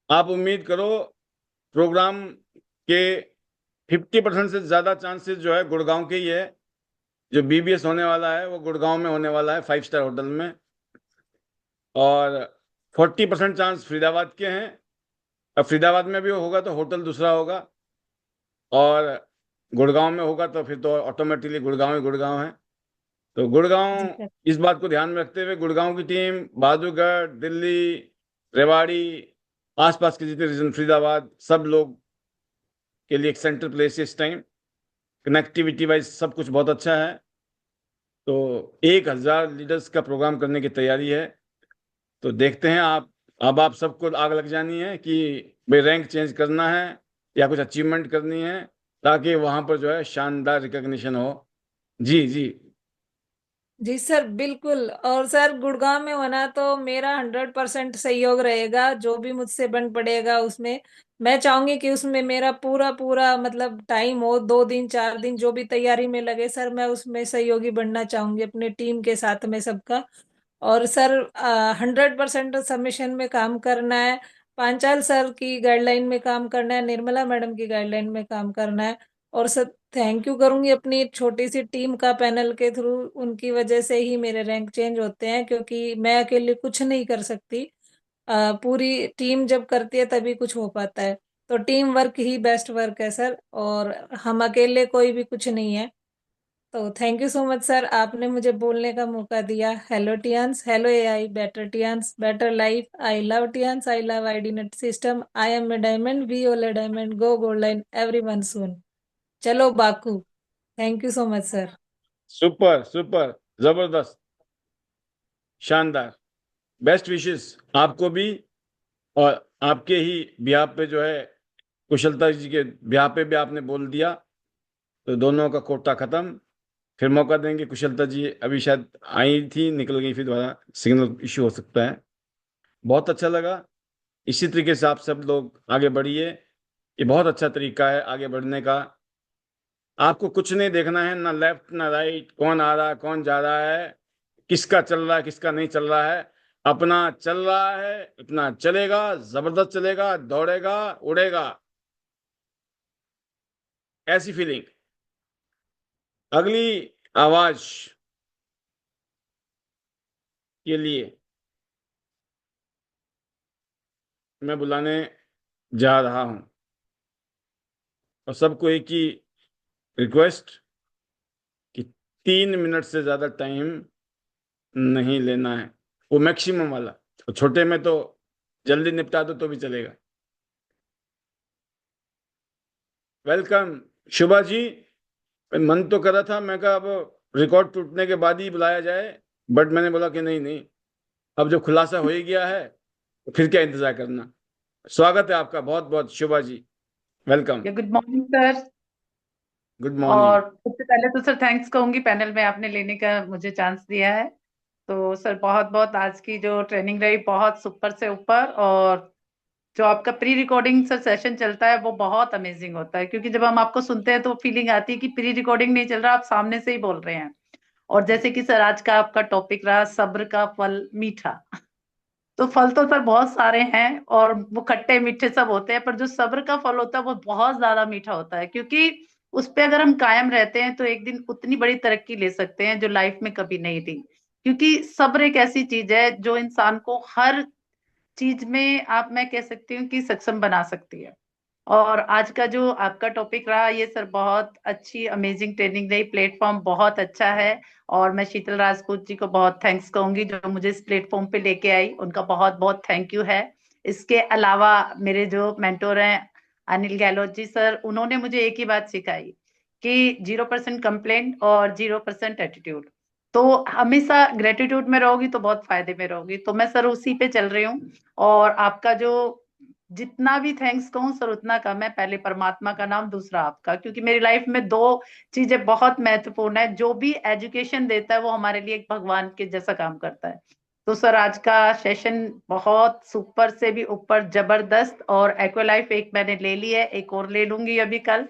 आप उम्मीद करो, प्रोग्राम के 50% से ज्यादा चांसेस जो है गुड़गांव के ही है। जो बीबीएस होने वाला है वो गुड़गांव में होने वाला है, 5 स्टार होटल में। और 40% चांस फरीदाबाद के हैं। अब फरीदाबाद में भी होगा तो होटल दूसरा होगा। और गुड़गांव में होगा तो फिर तो ऑटोमेटिकली गुड़गांव ही गुड़गांव है। तो जी गुड़गांव, सर। इस बात को ध्यान में रखते हुए गुड़गांव की टीम बहादुरगढ़, दिल्ली, रेवाड़ी, आसपास के जितने रीजन, फरीदाबाद, सब लोग के लिए एक सेंट्रल प्लेस है इस टाइम। कनेक्टिविटी वाइज सब कुछ बहुत अच्छा है। तो 1,000 लीडर्स का प्रोग्राम करने की तैयारी है। तो देखते हैं अब आप सबको आग लग जानी है कि भाई रैंक चेंज करना है या कुछ अचीवमेंट करनी है, ताकि वहां पर जो है शानदार रिकॉग्निशन हो। जी जी। जी सर बिल्कुल। और सर गुड़गांव में होना तो मेरा 100% सहयोग रहेगा, जो भी मुझसे बन पड़ेगा उसमें। मैं चाहूंगी कि उसमें मेरा पूरा पूरा मतलब टाइम हो, 2 दिन 4 दिन जो भी तैयारी में लगे सर, मैं उसमें सहयोगी बनना चाहूंगी अपने टीम के साथ में सबका। और सर 100% सबमिशन में काम करना है, पांचाल सर की गाइडलाइन में काम करना है, निर्मला मैडम की गाइडलाइन में काम करना है। और सर थैंक यू करूंगी अपनी छोटी सी टीम का, पैनल के थ्रू, उनकी वजह से ही मेरे रैंक चेंज होते हैं, क्योंकि मैं अकेले कुछ नहीं कर सकती। पूरी टीम जब करती है तभी कुछ हो पाता है। तो टीम वर्क ही बेस्ट वर्क है सर, और हम अकेले कोई भी कुछ नहीं है। तो thank you so much sir, आपने मुझे बोलने का मौका दिया। Hello Tians, hello AI, better Tians, better life, I love Tians, I love ID net system, I am a diamond, we all a diamond, go gold line, everyone soon. चलो बाकू। Thank you so much sir. Super super, जबरदस्त, शानदार। Best wishes आपको भी, और आपके ही ब्याह पे जो है, कुशलता जी के ब्याह पे भी आपने बोल दिया, तो दोनों का कोटा खत्म। फिर मौका देंगे। कुशलता जी अभी शायद आई थी, निकल गई, फिर दोबारा सिग्नल इश्यू हो सकता है। बहुत अच्छा लगा। इसी तरीके से आप सब लोग आगे बढ़िए। ये बहुत अच्छा तरीका है आगे बढ़ने का। आपको कुछ नहीं देखना है, ना लेफ्ट ना राइट, कौन आ रहा है कौन जा रहा है, किसका चल रहा है किसका नहीं चल रहा है। अपना चल रहा है, अपना चलेगा, जबरदस्त चलेगा, दौड़ेगा, उड़ेगा, ऐसी फीलिंग। अगली आवाज के लिए मैं बुलाने जा रहा हूं, और सबको एक ही रिक्वेस्ट कि 3 मिनट से ज्यादा टाइम नहीं लेना है, वो मैक्सिमम वाला। और छोटे में तो जल्दी निपटा दो तो भी चलेगा। वेलकम शुभा जी। मन तो कर रहा था, मैं कहा अब रिकॉर्ड टूटने के बाद ही बुलाया जाए, बट मैंने बोला कि नहीं नहीं, अब जब खुलासा हो ही गया है तो फिर क्या इंतजार करना। स्वागत है आपका बहुत बहुत Shubha ji, welcome. Good morning sir. Good morning. और सबसे पहले तो सर थैंक्स कहूंगी पैनल में आपने लेने का मुझे चांस दिया है। तो सर बहुत बहुत आज की जो ट्रेनिंग रही बहुत सुपर से ऊपर। और जो आपका प्री रिकॉर्डिंग सर सेशन चलता है वो बहुत अमेजिंग होता है, क्योंकि जब हम आपको सुनते हैं तो फीलिंग आती है कि प्री रिकॉर्डिंग नहीं चल रहा, आप सामने से ही बोल रहे हैं। और जैसे कि सर आज का आपका टॉपिक रहा सब्र का फल मीठा। तो फल तो सर बहुत सारे हैं और वो खट्टे मीठे सब होते हैं, पर जो सब्र का फल होता है वो बहुत ज्यादा मीठा होता है, क्योंकि उस पे अगर हम कायम रहते हैं तो एक दिन उतनी बड़ी तरक्की ले सकते हैं जो लाइफ में कभी नहीं थी। क्योंकि सब्र एक ऐसी चीज है जो इंसान को हर चीज में आप मैं कह सकती हूँ कि सक्षम बना सकती है। और आज का जो आपका टॉपिक रहा ये सर बहुत अच्छी अमेजिंग ट्रेनिंग रही, प्लेटफॉर्म बहुत अच्छा है। और मैं शीतल राजपूत जी को बहुत थैंक्स कहूंगी जो मुझे इस प्लेटफॉर्म पे लेके आई, उनका बहुत बहुत थैंक यू है। इसके अलावा मेरे जो मेंटोर हैं अनिल गहलोत जी सर, उन्होंने मुझे एक ही बात सिखाई कि 0% कंप्लेंट और 0% एटीट्यूड। तो हमेशा ग्रेटिट्यूड में रहोगी तो बहुत फायदे में रहोगी, तो मैं सर उसी पे चल रही हूँ। और आपका जो जितना भी थैंक्स कहूँ सर उतना कम है। पहले परमात्मा का नाम, दूसरा आपका, क्योंकि मेरी लाइफ में दो चीजें बहुत महत्वपूर्ण है। जो भी एजुकेशन देता है वो हमारे लिए एक भगवान के जैसा काम करता है। तो सर आज का सेशन बहुत सुपर से भी ऊपर जबरदस्त। और एक्वालाइफ एक मैंने ले ली है, एक और ले लूंगी अभी कल।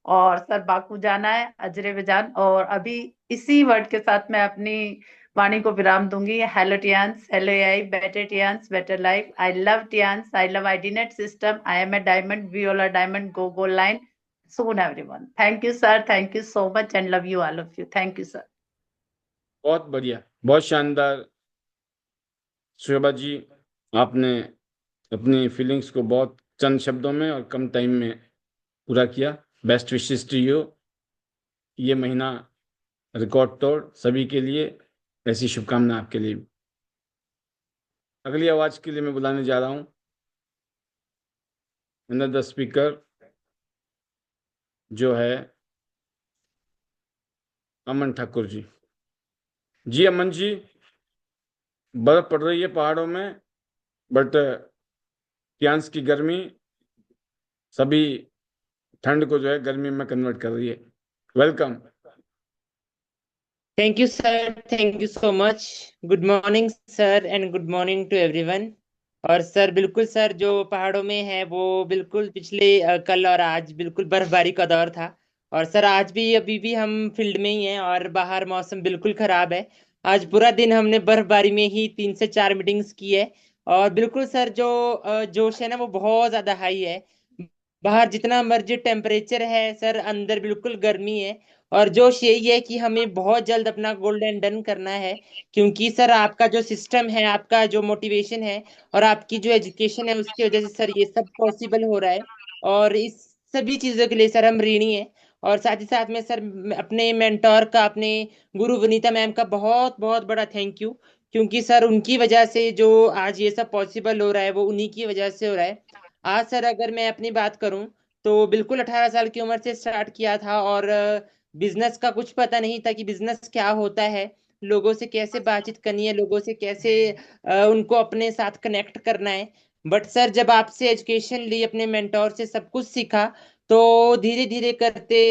और सर बाकू जाना है अजरे बेजान। और अभी इसी वर्ड के साथ मैं अपनी वाणी को विराम दूंगी। Hello Tians, hello AI, better Tians, better life, I love Tians, I love ID net system, I am a diamond, we all are diamond, go go line, soon everyone. Thank you sir, thank you so much and love you all of you. Thank you sir. बहुत बढ़िया, बहुत शानदार शोभा जी। आपने अपनी feelings को बहुत चंद शब्दों में और कम टाइम में पूरा किया। Best wishes to you. ये महीना रिकॉर्ड तोड़ सभी के लिए, ऐसी शुभकामना आपके लिए। अगली आवाज के लिए मैं बुलाने जा रहा हूं अंदर द स्पीकर, जो है अमन ठाकुर जी। जी अमन जी, बर्फ पड़ रही है पहाड़ों में, बट प्यास की गर्मी सभी ठंड को जो है गर्मी में कन्वर्ट कर रही है। Welcome. Thank you, sir. Thank you so much. Good morning, sir, and good morning to everyone. और सर बिल्कुल सर, जो पहाड़ों में है वो बिल्कुल पिछले कल और आज बिल्कुल बर्फबारी का दौर था। और सर आज भी अभी भी हम फील्ड में ही हैं और बाहर मौसम बिल्कुल खराब है। आज पूरा दिन हमने बर्फबारी में ही 3 से 4 मीटिंग्स की है। और बिल्कुल सर जो जोश है ना वो बहुत ज्यादा हाई है। बाहर जितना मर्जी टेम्परेचर है सर, अंदर बिल्कुल गर्मी है। और जोश यही है कि हमें बहुत जल्द अपना गोल्डन डन करना है, क्योंकि सर आपका जो सिस्टम है, आपका जो मोटिवेशन है और आपकी जो एजुकेशन है, उसकी वजह से सर ये सब पॉसिबल हो रहा है। और इस सभी चीजों के लिए सर हम ऋणी हैं। और साथ ही साथ में सर अपने मेंटोर का, अपने गुरु वनीता मैम का बहुत बहुत बड़ा थैंक यू, क्योंकि सर उनकी वजह से जो आज ये सब पॉसिबल हो रहा है वो उन्हीं की वजह से हो रहा है। आज सर अगर मैं अपनी बात करूं तो बिल्कुल 18 साल की उम्र से स्टार्ट किया था और बिजनेस का कुछ पता नहीं था कि बिजनेस क्या होता है, लोगों से कैसे बातचीत करनी है, लोगों से कैसे उनको अपने साथ कनेक्ट करना है। बट सर जब आपसे एजुकेशन ली, अपने मेंटोर से सब कुछ सीखा, तो धीरे धीरे करते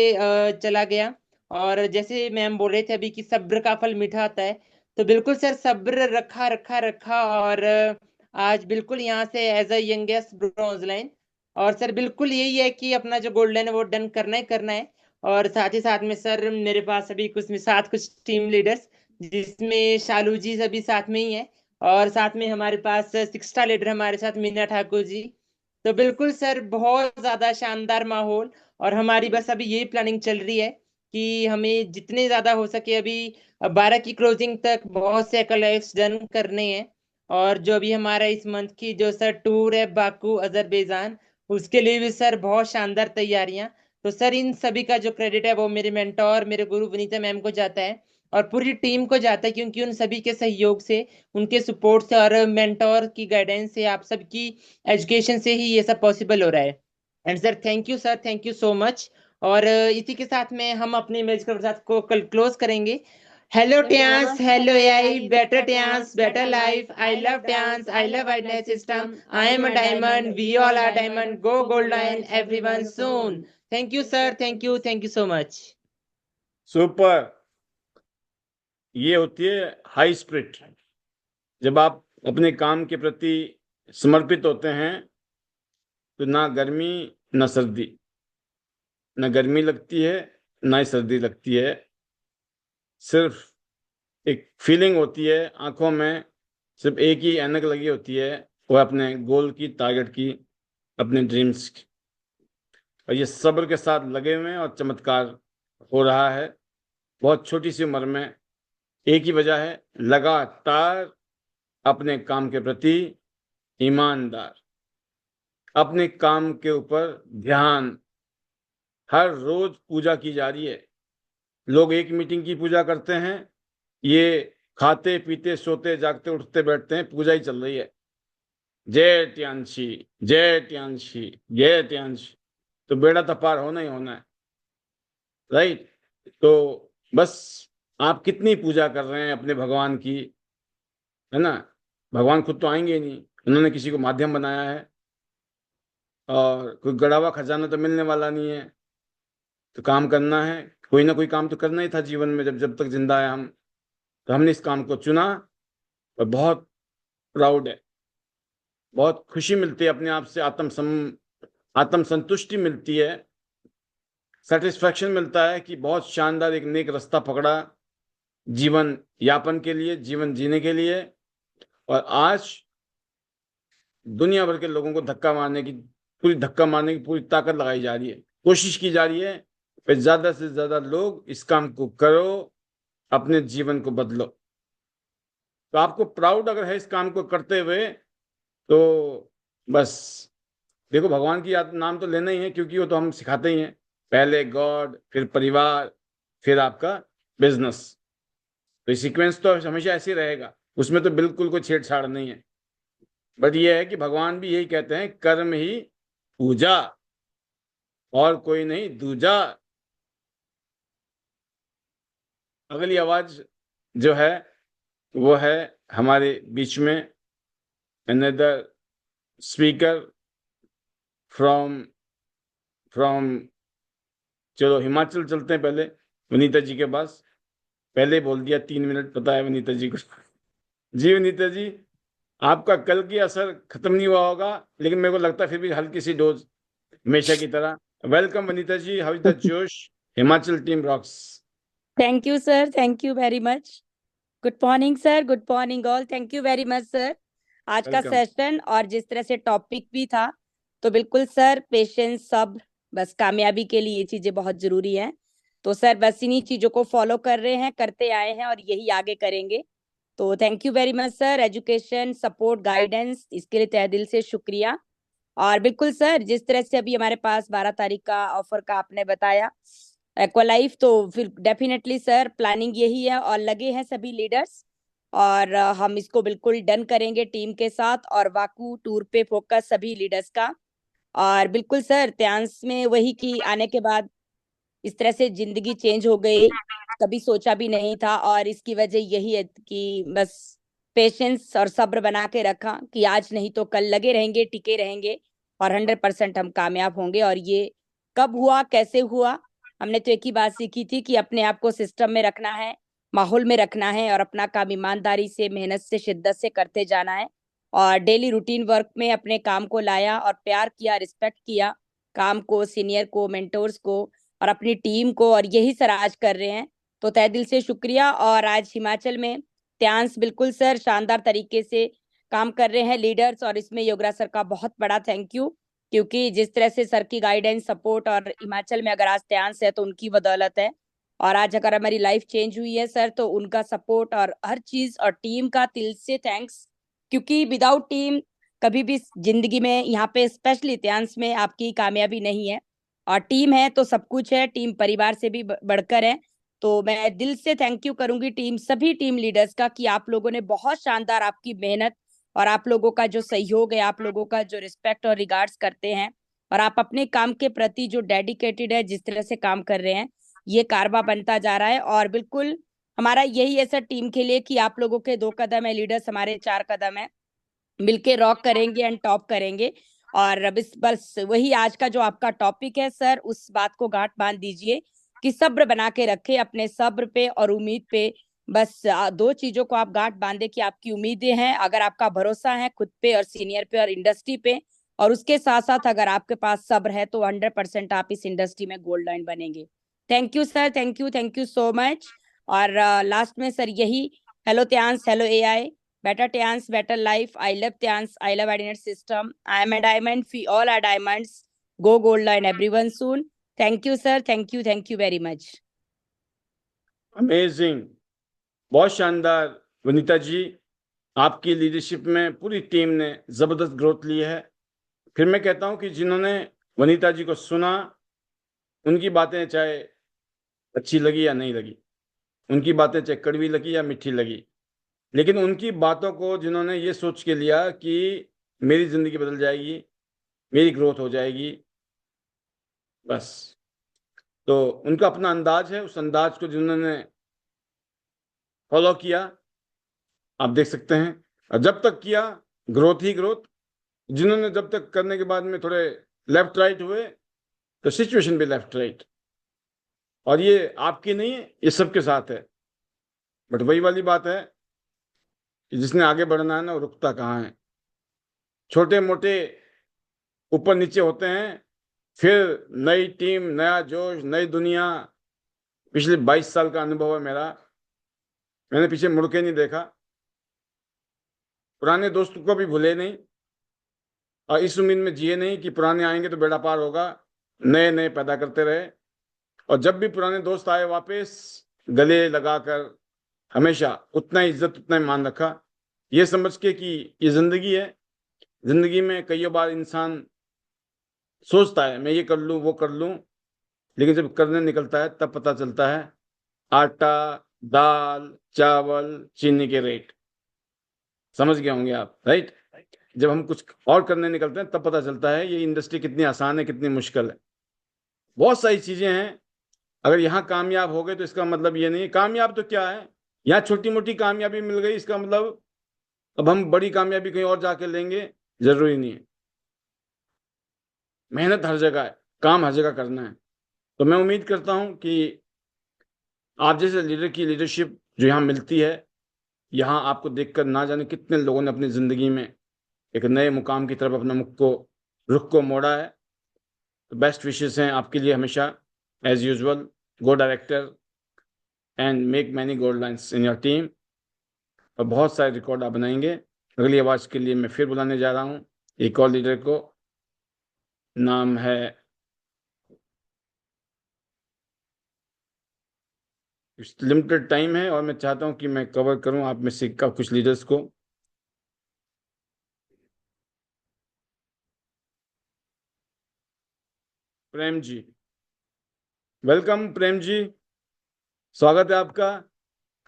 चला गया। और जैसे मैम बोल रहे थे अभी कि सब्र का फल मीठा होता है, तो बिल्कुल सर सब्र रखा रखा रखा और आज बिल्कुल यहाँ से as a youngest bronze line. और सर बिल्कुल यही है कि अपना जो गोल्डन है वो डन करना ही करना है। और साथ ही साथ में सर मेरे पास अभी कुछ टीम लीडर्स, जिसमें शालू जी सभी साथ में ही है। और साथ में हमारे पास सिक्स्टा लीडर हमारे साथ मीना ठाकुर जी। तो बिल्कुल सर बहुत ज्यादा शानदार माहौल। और हमारी बस अभी यही प्लानिंग चल रही है कि हमें जितने ज्यादा हो सके अभी 12 की क्लोजिंग तक बहुत से एक्लाइव्स डन करने हैं। और जो भी हमारा इस मंथ की जो सर टूर है बाकू अजरबैजान, उसके लिए भी सर बहुत शानदार तैयारियां। तो सर इन सभी का जो क्रेडिट है वो मेरे मेंटोर, मेरे गुरु वनीता मैम को जाता है और पूरी टीम को जाता है, क्योंकि उन सभी के सहयोग से, उनके सपोर्ट से और मेंटोर की गाइडेंस से, आप सबकी एजुकेशन से ही ये सब पॉसिबल हो रहा है। And sir, thank you so much. और इसी के साथ में हम अपने म्यूजिकल प्रसाद को कल क्लोज करेंगे। Hello Tians, hello AI, better Tians, better life. I love Tians, I love आइडनेस system. I am a diamond, we all are diamond. Go golden everyone soon. Thank you sir, thank you so much. Super. ये होती है high spirit. जब आप अपने काम के प्रति समर्पित होते हैं तो ना गर्मी ना सर्दी, ना गर्मी लगती है ना ही सर्दी लगती है। सिर्फ एक फीलिंग होती है आंखों में, सिर्फ एक ही ऐनक लगी होती है, वो अपने गोल की, टारगेट की, अपने ड्रीम्स की। और ये सब्र के साथ लगे हुए हैं और चमत्कार हो रहा है बहुत छोटी सी उम्र में। एक ही वजह है, लगातार अपने काम के प्रति ईमानदार, अपने काम के ऊपर ध्यान। हर रोज पूजा की जा रही है। लोग एक मीटिंग की पूजा करते हैं, ये खाते पीते सोते जागते उठते बैठते हैं, पूजा ही चल रही है। जय ट्यांशी, जय ट्यांशी, जय ट्यांशी। तो बेड़ा तो पार होना ही होना है, राइट। तो बस आप कितनी पूजा कर रहे हैं अपने भगवान की, है ना। भगवान खुद तो आएंगे ही नहीं, उन्होंने किसी को माध्यम बनाया है और कोई गड़ा हुआ खजाना तो मिलने वाला नहीं है। तो काम करना है, कोई ना कोई काम तो करना ही था जीवन में, जब जब तक जिंदा है हम। तो हमने इस काम को चुना और बहुत प्राउड है, बहुत खुशी मिलती है अपने आप से, आत्म संतुष्टि मिलती है, सेटिस्फैक्शन मिलता है कि बहुत शानदार एक नेक रास्ता पकड़ा जीवन यापन के लिए, जीवन जीने के लिए। और आज दुनिया भर के लोगों को धक्का मारने की पूरी ताकत लगाई जा रही है, कोशिश की जा रही है कि ज्यादा से ज्यादा लोग इस काम को करो, अपने जीवन को बदलो। तो आपको प्राउड अगर है इस काम को करते हुए, तो बस देखो भगवान की याद नाम तो लेना ही है, क्योंकि वो तो हम सिखाते ही हैं। पहले गॉड, फिर परिवार, फिर आपका बिजनेस। तो सीक्वेंस तो हमेशा ऐसे ही रहेगा, उसमें तो बिल्कुल कोई छेड़छाड़ नहीं है। बट ये है कि भगवान भी यही कहते हैं, कर्म ही पूजा और कोई नहीं दूजा। अगली आवाज जो है वो है हमारे बीच में अनदर स्पीकर फ्रॉम फ्रॉम चलो हिमाचल चलते हैं पहले वनीता जी के पास। पहले ही बोल दिया 3 मिनट पता है वनीता जी को। जी वनीता जी, आपका कल की असर खत्म नहीं हुआ होगा, लेकिन मेरे को लगता है फिर भी हल्की सी डोज हमेशा की तरह। Welcome Vanita ji, how is the josh? Himachal team rocks. Thank you, sir. Thank you very much. Good morning, sir. Good morning, all. Thank you very much, sir. आज का वेलकम। सेशन और जिस तरह से टॉपिक भी था, तो बिल्कुल सर, पेशेंस सब बस कामयाबी के लिए ये चीजें बहुत जरूरी हैं। तो सर बस इन्हीं चीजों को फॉलो कर रहे हैं, करते आए हैं और यही आगे करेंगे। तो thank you very much sir. Education support guidance इसके लिए तहे दिल से शुक्रिया। और बिल्कुल सर, जिस तरह से अभी हमारे पास 12 तारीख का ऑफर का आपने बताया एक्वा लाइफ, तो फिर डेफिनेटली सर प्लानिंग यही है और लगे हैं सभी लीडर्स, और हम इसको बिल्कुल डन करेंगे टीम के साथ और वाकू टूर पे फोकस सभी लीडर्स का। और बिल्कुल सर त्यांश में वही कि आने के बाद इस तरह से जिंदगी चेंज हो गई, कभी सोचा भी नहीं था, और इसकी वजह यही है कि बस पेशेंस और सब्र बना के रखा कि आज नहीं तो कल लगे रहेंगे, टिके रहेंगे और 100% हम कामयाब होंगे। और ये कब हुआ, कैसे हुआ, हमने तो एक ही बात सीखी थी कि अपने आप को सिस्टम में रखना है, माहौल में रखना है और अपना काम ईमानदारी से, मेहनत से, शिद्दत से करते जाना है। और डेली रूटीन वर्क में अपने काम को लाया और प्यार किया, रिस्पेक्ट किया काम को, सीनियर को, मेंटोर्स को और अपनी टीम को, और यही सर आज कर रहे हैं। तो तहे दिल से शुक्रिया। और आज हिमाचल में त्यांश बिल्कुल सर शानदार तरीके से काम कर रहे हैं लीडर्स, और इसमें योगराज सर का बहुत बड़ा थैंक यू, क्योंकि जिस तरह से सर की गाइडेंस सपोर्ट और हिमाचल में अगर आज त्यांश है तो उनकी बदौलत है। और आज अगर हमारी लाइफ चेंज हुई है सर, तो उनका सपोर्ट और हर चीज और टीम का दिल से थैंक्स, क्योंकि विदाउट टीम कभी भी जिंदगी में, यहाँ पे स्पेशली त्यांश में, आपकी कामयाबी नहीं है। और टीम है तो सब कुछ है, टीम परिवार से भी बढ़कर है। तो मैं दिल से थैंक यू करूंगी टीम, सभी टीम लीडर्स का, कि आप लोगों ने बहुत शानदार, आपकी मेहनत और आप लोगों का जो सहयोग है, आप लोगों का जो रिस्पेक्ट और रिगार्ड्स करते हैं, और आप अपने काम के प्रति जो डेडिकेटेड है, जिस तरह से काम कर रहे हैं, ये कारवा बनता जा रहा है। और बिल्कुल हमारा यही है सर टीम के लिए कि आप लोगों के 2 कदम है, लीडर्स हमारे 4 कदम है, मिलके रॉक करेंगे एंड टॉप करेंगे। और बस वही आज का जो आपका टॉपिक है सर, उस बात को गांठ बांध दीजिए कि सब्र बना के रखे, अपने सब्र पे और उम्मीद पे। बस 2 चीजों को आप गांठ बांधे कि आपकी उम्मीदें हैं, अगर आपका भरोसा है खुद पे और सीनियर पे और इंडस्ट्री पे, और उसके साथ साथ अगर आपके पास सब्र है, तो 100% आप इस इंडस्ट्री में गोल्ड लाइन बनेंगे। Thank you sir, thank you so much. और लास्ट में सर यही, hello Tians, hello AI, better Tyans, better life. I love Tyans. I love Adinet system. I am a diamond. We all are diamonds. Go gold line everyone soon. Thank you, sir. Thank you very much. Amazing, बहुत शानदार वनीता जी, आपकी leadership में पूरी team ने जबरदस्त growth ली है। फिर मैं कहता हूं कि जिन्होंने वनीता जी को सुना, उनकी बातें चाहे अच्छी लगी या नहीं लगी, उनकी बातें चाहे कड़वी लगी या मीठी लगी, लेकिन उनकी बातों को जिन्होंने ये सोच के लिया कि मेरी जिंदगी बदल जाएगी, मेरी ग्रोथ हो जाएगी, बस, तो उनका अपना अंदाज है, उस अंदाज को जिन्होंने फॉलो किया, आप देख सकते हैं। और जब तक किया, ग्रोथ ही ग्रोथ। जिन्होंने जब तक करने के बाद में थोड़े लेफ्ट राइट हुए, तो सिचुएशन भी लेफ्ट राइट। और ये आपकी नहीं है, ये सबके साथ है। बट वही वाली बात है कि जिसने आगे बढ़ना है ना, वो रुकता कहाँ है। छोटे मोटे ऊपर नीचे होते हैं, फिर नई टीम, नया जोश, नई दुनिया। पिछले 22 साल का अनुभव है मेरा, मैंने पीछे मुड़ के नहीं देखा, पुराने दोस्तों को भी भूले नहीं, और इस उम्मीद में जिए नहीं कि पुराने आएंगे तो बेड़ा पार होगा। नए नए पैदा करते रहे, और जब भी पुराने दोस्त आए वापस, गले लगाकर हमेशा उतना इज्जत, उतना ईमान रखा, ये समझ के कि ये जिंदगी है। जिंदगी में कई बार इंसान सोचता है मैं ये कर लूँ, वो कर लूँ, लेकिन जब करने निकलता है तब पता चलता है आटा, दाल, चावल, चीनी के रेट। समझ गए होंगे आप, राइट? जब हम कुछ और करने निकलते हैं तब पता चलता है ये इंडस्ट्री कितनी आसान है, कितनी मुश्किल है। बहुत सारी चीजें हैं। अगर यहाँ कामयाब हो गए तो इसका मतलब ये नहीं है, कामयाब तो क्या है, यहाँ छोटी मोटी कामयाबी मिल गई इसका मतलब अब हम बड़ी कामयाबी कहीं और जाके लेंगे, जरूरी नहीं है। मेहनत हर जगह है, काम हर जगह करना है। तो मैं उम्मीद करता हूं कि आप जैसे लीडर की लीडरशिप जो यहाँ मिलती है, यहाँ आपको देखकर ना जाने कितने लोगों ने अपनी जिंदगी में एक नए मुकाम की तरफ अपना रुख को मोड़ा है। तो बेस्ट विशेस हैं आपके लिए हमेशा, as usual. Go director and make many gold lines in your team. और बहुत सारे रिकॉर्ड आप बनाएंगे। अगली आवाज के लिए मैं फिर बुलाने जा रहा हूँ एक और लीडर को। नाम है, लिमिटेड टाइम है और मैं चाहता हूं कि मैं कवर करूं आप में से कुछ लीडर्स को। प्रेम जी, वेलकम प्रेम जी, स्वागत है आपका।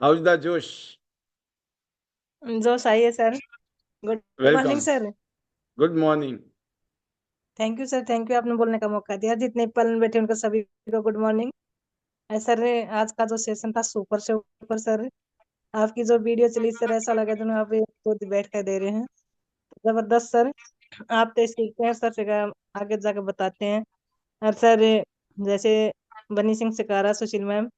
हाउ इज द जोश? जोश आइए sir. Good welcome, morning sir. Good morning. Thank you sir, thank you, आपने बोलने का मौका दिया। जितने पल में बैठे उनको सभी को गुड मॉर्निंग। सर आज का जो सेशन था सुपर से ऊपर सर। आपकी जो वीडियो चली सर, ऐसा लगा दोनों आप खुद बैठ कर दे रहे हैं। जबरदस्त सर। आप तो सीखते हैं सर से, आगे जाकर बताते हैं। और सर जैसे बनी सिंह सिकारा, सुशील मैम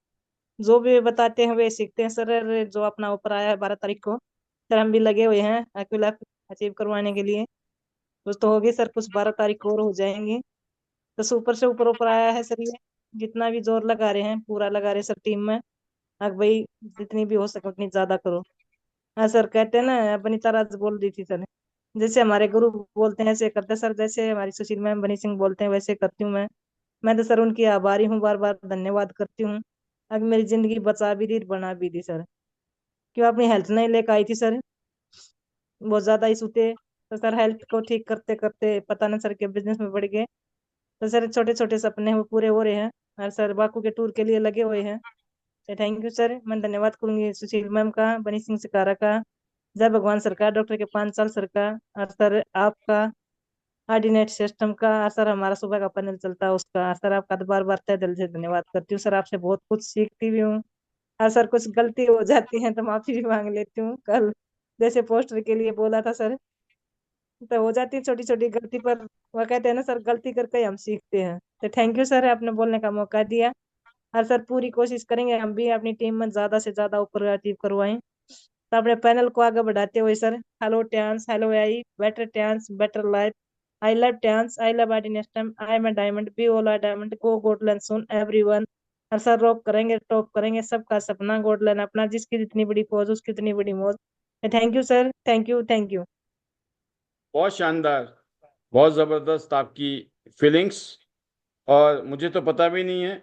जो भी बताते हैं वे सीखते हैं सर। और जो अपना ऊपर आया है 12 तारीख को सर, हम भी लगे हुए हैं एक्विलाइफ अचीव करवाने के लिए। कुछ तो होगी सर, कुछ 12 तारीख को और हो जाएंगी। तो ऊपर से ऊपर ऊपर आया है सर ये। जितना भी जोर लगा रहे हैं पूरा लगा रहे हैं सर टीम में। अब भाई जितनी भी हो सके उतनी ज्यादा करो। हाँ सर, कहते हैं ना, अपनी तरह बोल दी थी सर। जैसे हमारे गुरु बोलते हैं ऐसे करते हैं सर, जैसे हमारी सुशील मैम बनी सिंह बोलते हैं वैसे करती हूँ मैं तो सर उनकी आभारी हूँ, बार बार धन्यवाद करती हूँ। अगर मेरी जिंदगी बचा भी दी बना भी दी सर। क्यों अपनी हेल्थ नहीं लेकर आई थी सर, बहुत ज्यादा इशू थे। तो सर हेल्थ को ठीक करते करते पता नहीं सर के बिजनेस में बढ़ गए। तो सर छोटे छोटे सपने वो पूरे हो रहे हैं और सर बाकू के टूर के लिए लगे हुए हैं। तो थैंक यू सर। मैं धन्यवाद करूंगी सुशील मैम का, बनी सिंह सिकारा का, जय भगवान सर का, डॉक्टर के 5 साल सर का, और सर आपका ऑर्डिनेट सिस्टम का, और सर हमारा सुबह का पैनल चलता है उसका। और सर आपका तो बार बार तहे दिल से धन्यवाद करती हूँ सर। आपसे बहुत कुछ सीखती भी हूँ। और सर कुछ गलती हो जाती है तो माफी भी मांग लेती हूँ। कल जैसे पोस्टर के लिए बोला था सर, तो हो जाती है छोटी छोटी गलती, पर वो कहते हैं ना सर, गलती करके ही हम सीखते हैं। तो थैंक यू सर, आपने बोलने का मौका दिया। और सर पूरी कोशिश करेंगे हम भी अपनी टीम में ज्यादा से ज्यादा ऊपर अचीव करवाएं। तो अपने पैनल को आगे बढ़ाते हुए sir, hello Tians, hello AI, better Tians, better life, I love Tians, I love आर्डिनेस्टम, I am a diamond, we all are diamond, go golden soon everyone. और सर रॉक करेंगे, टॉप करेंगे, सबका सपना गोल्डन अपना, जिसकी जितनी बड़ी पहुंच उसकी जितनी बड़ी मौज। Thank you sir, thank you, thank you. बहुत शानदार, बहुत जबरदस्त आपकी फीलिंग्स। और मुझे तो पता भी नहीं है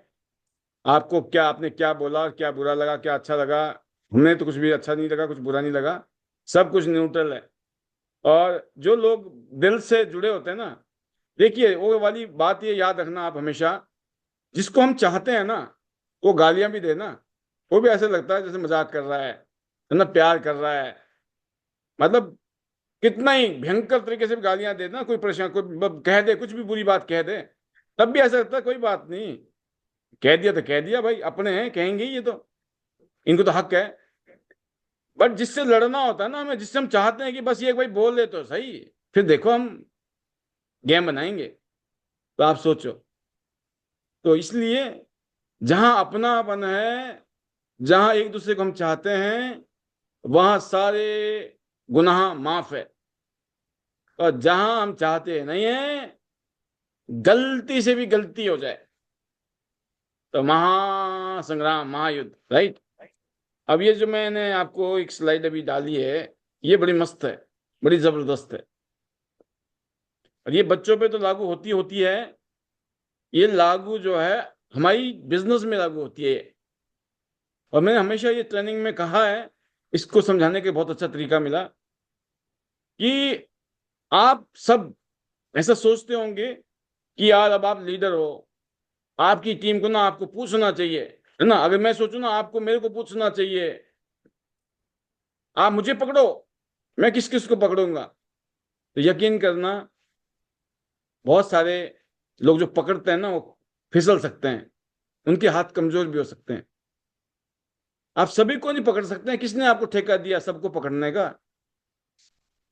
आपको क्या, आपने क्या बोला, क्या बुरा लगा, क्या अच्छा लगा। हमें तो कुछ भी अच्छा नहीं लगा, कुछ बुरा नहीं लगा, सब कुछ न्यूट्रल है। और जो लोग दिल से जुड़े होते हैं ना, देखिए वो वाली बात ये याद रखना आप हमेशा, जिसको हम चाहते हैं ना वो गालियां भी देना, वो भी ऐसे लगता है जैसे मजाक कर रहा है ना, प्यार कर रहा है। मतलब कितना ही भयंकर तरीके से गालियां दे ना, कोई परेशान, कोई कह दे, कुछ भी बुरी बात कह दे, तब भी ऐसा लगता है कोई बात नहीं, कह दिया तो कह दिया भाई, अपने हैं कहेंगे ही, ये तो इनको तो हक है। बट जिससे लड़ना होता है ना हमें, जिससे हम चाहते हैं कि बस ये भाई बोल दे तो सही, फिर देखो हम गेम बनाएंगे। तो आप सोचो। तो इसलिए जहां अपनापन है, जहां एक दूसरे को हम चाहते हैं, वहां सारे गुनाह माफ है। और जहां हम चाहते नहीं है, गलती से भी गलती हो जाए तो महासंग्राम, महायुद्ध, राइट। अब ये जो मैंने आपको एक स्लाइड अभी डाली है, ये बड़ी मस्त है, बड़ी जबरदस्त है। और ये बच्चों पे तो लागू होती होती है, ये लागू जो है हमारी बिजनेस में लागू होती है। और मैंने हमेशा ये ट्रेनिंग में कहा है, इसको समझाने के बहुत अच्छा तरीका मिला कि आप सब ऐसा सोचते होंगे कि यार अब आप लीडर हो आपकी टीम को ना आपको पूछना चाहिए, है ना। अगर मैं सोचूं ना आपको मेरे को पूछना चाहिए, आप मुझे पकड़ो, मैं किस किस को पकड़ूंगा, तो यकीन करना बहुत सारे लोग जो पकड़ते हैं ना वो फिसल सकते हैं, उनके हाथ कमजोर भी हो सकते हैं। आप सभी को नहीं पकड़ सकते हैं, किसने आपको ठेका दिया सबको पकड़ने का?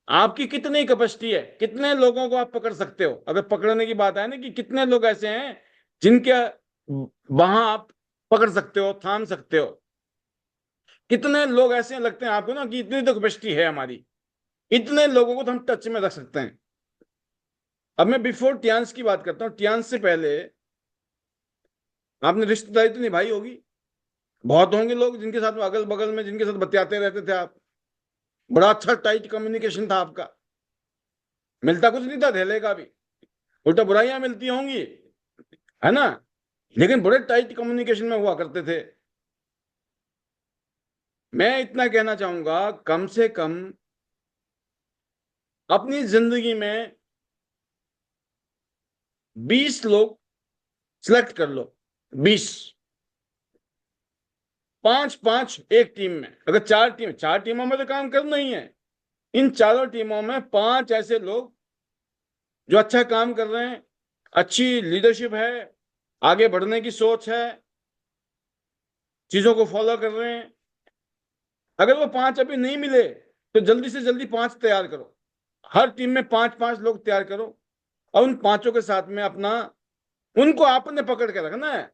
आपकी कितनी कैपेसिटी है, कितने लोगों को आप पकड़ सकते हो? अगर पकड़ने की बात आए ना कि कितने लोग ऐसे हैं जिनके वहां आप पकड़ सकते हो, थाम सकते हो, कितने लोग ऐसे लगते हैं आपको ना कि इतनी तो कैपेसिटी है हमारी, इतने लोगों को तो हम टच में रख सकते हैं। अब मैं बिफोर टियांस की बात करता हूँ। टियांस से पहले आपने रिश्तेदारी तो निभाई होगी, बहुत होंगे लोग जिनके साथ अगल बगल में जिनके साथ बतियाते रहते थे आप, बड़ा अच्छा टाइट कम्युनिकेशन था आपका, मिलता कुछ नहीं था धेले का भी, उल्टा बुराइयां मिलती होंगी, है ना, लेकिन बड़े टाइट कम्युनिकेशन में हुआ करते थे। मैं इतना कहना चाहूंगा, कम से कम अपनी जिंदगी में 20 लोग सिलेक्ट कर लो, 20, 5-5 एक टीम में। अगर 4 टीमों में तो काम करना ही है, इन चारों टीमों में 5 ऐसे लोग जो अच्छा काम कर रहे हैं, अच्छी लीडरशिप है, आगे बढ़ने की सोच है, चीजों को फॉलो कर रहे हैं। अगर वो 5 अभी नहीं मिले तो जल्दी से जल्दी 5 तैयार करो, हर टीम में 5-5 लोग तैयार करो, और उन 5 के साथ में अपना, उनको आपने पकड़ के रखना है।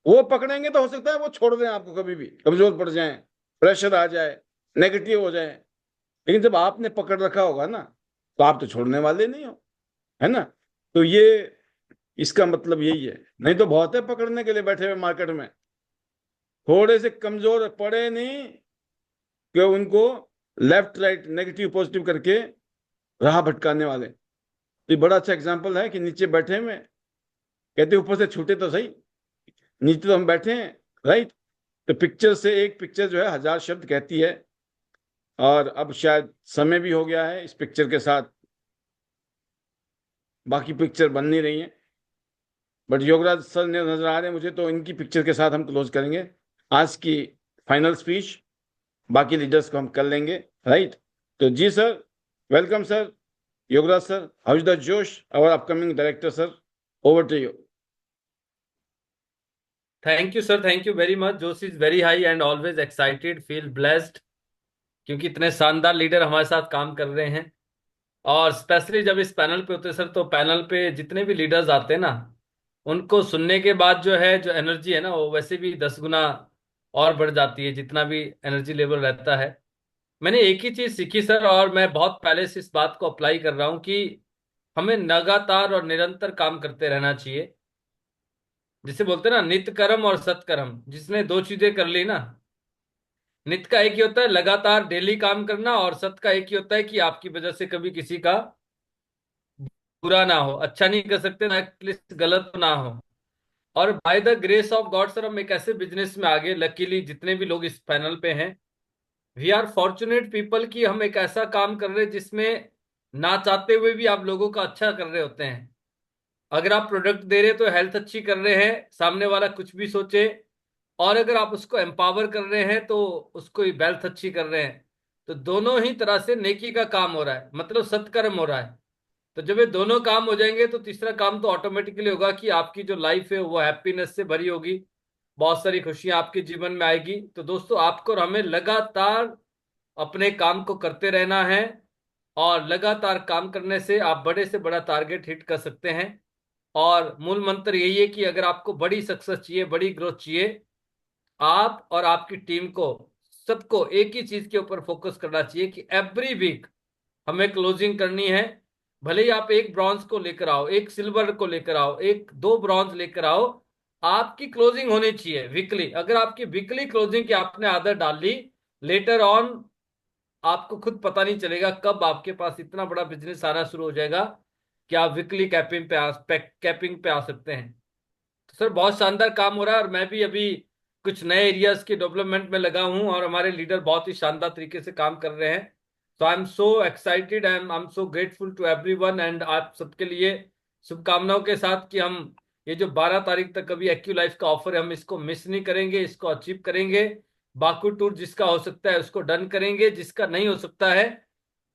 वो पकड़ेंगे तो हो सकता है वो छोड़ दें आपको, कभी भी कमजोर पड़ जाए, प्रेशर आ जाए, नेगेटिव हो जाए, लेकिन जब आपने पकड़ रखा होगा ना तो आप तो छोड़ने वाले नहीं हो, है ना। तो ये इसका मतलब यही है। नहीं तो बहुत है पकड़ने के लिए बैठे हुए मार्केट में, थोड़े से कमजोर पड़े नहीं कि उनको लेफ्ट राइट नेगेटिव पॉजिटिव करके राह भटकाने वाले। तो ये बड़ा अच्छा एग्जाम्पल है कि नीचे बैठे हुए, कहते ऊपर से छूटे तो सही, नीचे तो हम बैठे हैं, राइट। तो पिक्चर से एक पिक्चर जो है 1000 शब्द कहती है, और अब शायद समय भी हो गया है इस पिक्चर के साथ, बाकी पिक्चर बन नहीं रही है, बट योगराज सर ने नजर आ रहे हैं मुझे, तो इनकी पिक्चर के साथ हम क्लोज करेंगे आज की फाइनल स्पीच, बाकी लीडर्स को हम कर लेंगे, राइट। तो जी sir, welcome sir, Yograj sir, how is the josh, our upcoming director sir, over to you. Thank you sir, thank you very much. Josh is very high and always excited, feel blessed, क्योंकि इतने शानदार लीडर हमारे साथ काम कर रहे हैं। और स्पेशली जब इस पैनल पे होते हैं सर, तो पैनल पे जितने भी लीडर्स आते हैं ना, उनको सुनने के बाद जो है, जो एनर्जी है ना, वो वैसे भी 10 गुना और बढ़ जाती है, जितना भी एनर्जी लेवल रहता है। मैंने एक ही चीज सीखी सर, और मैं बहुत पहले से इस बात को अप्लाई कर रहा हूँ कि हमें लगातार और निरंतर काम करते रहना चाहिए। जिसे बोलते हैं ना, नित्य कर्म और सत्कर्म, जिसने 2 चीजें कर ली ना, नित्य का एक ही होता है लगातार डेली काम करना, और सत्य का एक ही होता है कि आपकी वजह से कभी किसी का बुरा ना हो, अच्छा नहीं कर सकते ना, एटलीस्ट गलत ना हो। और by the grace of God sir, हम एक ऐसे बिजनेस में आगे, लकीली जितने भी लोग इस पैनल पे हैं, वी आर फॉर्चुनेट पीपल कि हम एक ऐसा काम कर रहे हैं जिसमें ना चाहते हुए भी आप लोगों का अच्छा कर रहे होते हैं। अगर आप प्रोडक्ट दे रहे तो हेल्थ अच्छी कर रहे हैं, सामने वाला कुछ भी सोचे, और अगर आप उसको एम्पावर कर रहे हैं तो उसको वेल्थ अच्छी कर रहे हैं। तो दोनों ही तरह से नेकी का काम हो रहा है, मतलब सत्कर्म हो रहा है। तो जब ये दोनों काम हो जाएंगे तो तीसरा काम तो ऑटोमेटिकली होगा कि आपकी जो लाइफ है वो हैप्पीनेस से भरी होगी, बहुत सारी खुशियां आपके जीवन में आएगी। तो दोस्तों, आपको और हमें लगातार अपने काम को करते रहना है, और लगातार काम करने से आप बड़े से बड़ा टारगेट हिट कर सकते हैं। और मूल मंत्र यही है कि अगर आपको बड़ी सक्सेस चाहिए, बड़ी ग्रोथ चाहिए, आप और आपकी टीम को, सबको एक ही चीज के ऊपर फोकस करना चाहिए कि एवरी वीक हमें क्लोजिंग करनी है। भले ही आप एक ब्रॉन्ज को लेकर आओ, एक सिल्वर को लेकर आओ, एक 2 ब्रॉन्ज लेकर आओ, आपकी क्लोजिंग होनी चाहिए वीकली। अगर आपकी वीकली क्लोजिंग की आपने आदत डाल ली, लेटर ऑन आपको खुद पता नहीं चलेगा कब आपके पास इतना बड़ा बिजनेस आना शुरू हो जाएगा कि आप वीकली कैपिंग पे आ सकते हैं। तो सर, बहुत शानदार काम हो रहा है, और मैं भी अभी कुछ नए एरियाज के डेवलपमेंट में लगा हूं, और हमारे लीडर बहुत ही शानदार तरीके से काम कर रहे हैं। तो I am so excited, I am so grateful to everyone, and आप सबके लिए शुभकामनाओं के साथ कि हम ये जो 12 तारीख तक अभी एक्यू लाइफ का ऑफर है, हम इसको मिस नहीं करेंगे, इसको अचीव करेंगे। बाकू टूर जिसका हो सकता है उसको डन करेंगे, जिसका नहीं हो सकता है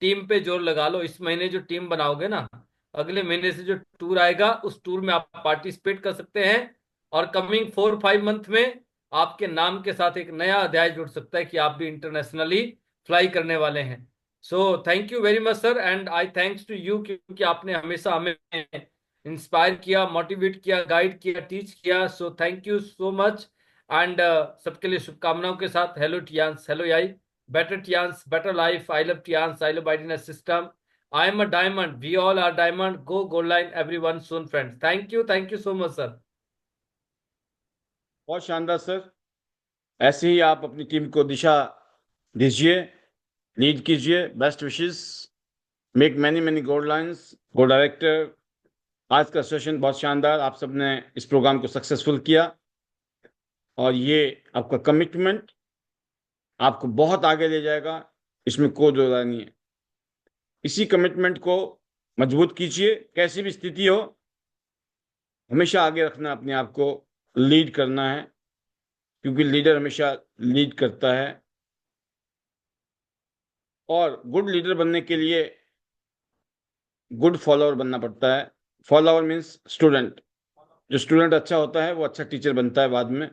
टीम पे जोर लगा लो। इस महीने जो टीम बनाओगे ना, अगले महीने से जो टूर आएगा उस टूर में आप पार्टिसिपेट कर सकते हैं। और कमिंग 4-5 मंथ में आपके नाम के साथ एक नया अध्याय जुड़ सकता है कि आप भी इंटरनेशनली फ्लाई करने वाले हैं। So thank you very much sir, and I thanks to you, क्योंकि आपने हमेशा हमें इंस्पायर किया, मोटिवेट किया, गाइड किया, टीच किया। सो thank you so much. And सबके लिए शुभकामनाओं के साथ हेलो टियांस, हेलो याई, better Tians, better life. I love Tians, I love Idealness System. I am a diamond. We all are diamond. Go gold line, everyone soon, friends. Thank you so much, sir. बहुत शानदार sir. ऐसे ही आप अपनी team को दिशा दीजिए, lead कीजिए। Best wishes, make many many gold lines, go director. आज का सेशन बहुत शानदार, आप सबने इस प्रोग्राम को सक्सेसफुल किया और ये आपका कमिटमेंट आपको बहुत आगे ले जाएगा, इसमें कोई दो राय नहीं है। इसी कमिटमेंट को मजबूत कीजिए, कैसी भी स्थिति हो हमेशा आगे रखना, अपने आप को लीड करना है, क्योंकि लीडर हमेशा लीड करता है। और गुड लीडर बनने के लिए गुड फॉलोअर बनना पड़ता है। Follower means student. जो स्टूडेंट अच्छा होता है वो अच्छा टीचर बनता है बाद में।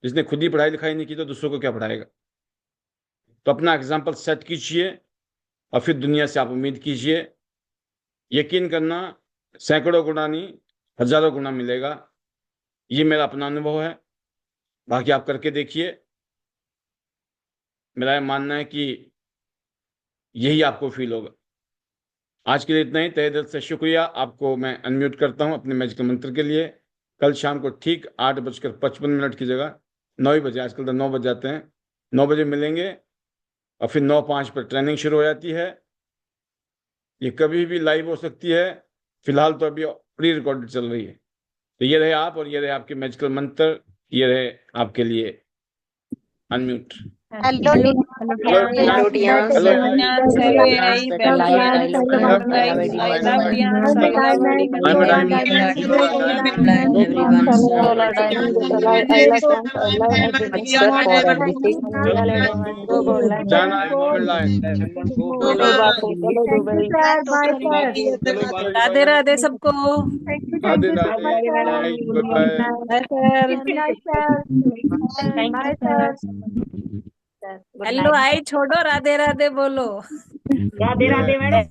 जिसने खुद ही पढ़ाई लिखाई नहीं की तो दूसरों को क्या पढ़ाएगा। तो अपना एग्जाम्पल सेट कीजिए और फिर दुनिया से आप उम्मीद कीजिए। यकीन करना, सैकड़ों गुना नहीं हजारों गुना मिलेगा। ये मेरा अपना अनुभव है, बाकी आप करके देखिए। मेरा ये मानना है कि यही आपको फील होगा। आज के लिए इतना ही, तहे दिल से शुक्रिया। आपको मैं अनम्यूट करता हूं अपने मैजिकल मंत्र के लिए। कल शाम को ठीक 8:55 की जगह 9 ही बजे, आजकल तो 9 बज जाते हैं, 9 बजे मिलेंगे और फिर 9:05 पर ट्रेनिंग शुरू हो जाती है। ये कभी भी लाइव हो सकती है, फिलहाल तो अभी प्री रिकॉर्डेड चल रही है। तो ये रहे आप और ये रहे आपके मैजिकल मंत्र, ये रहे आपके लिए unmute. Hello hello hello Tians, hello Tians, hello याई, better life, I love life, I love Tians, I love medical I'm a life, diamond. I love You are a diamond. everyone soon. solar diamond I love plants, I love everything sir for everything go gold line जाना है gold line, everyone go gold चलो line। बापू चलो Dubai चलो बाकी राधे राधे सबको। Radhe Radhe, good bye. Bye sir. Thank you sir good hello आई छोड़ो, राधे राधे बोलो। राधे राधे मैडम।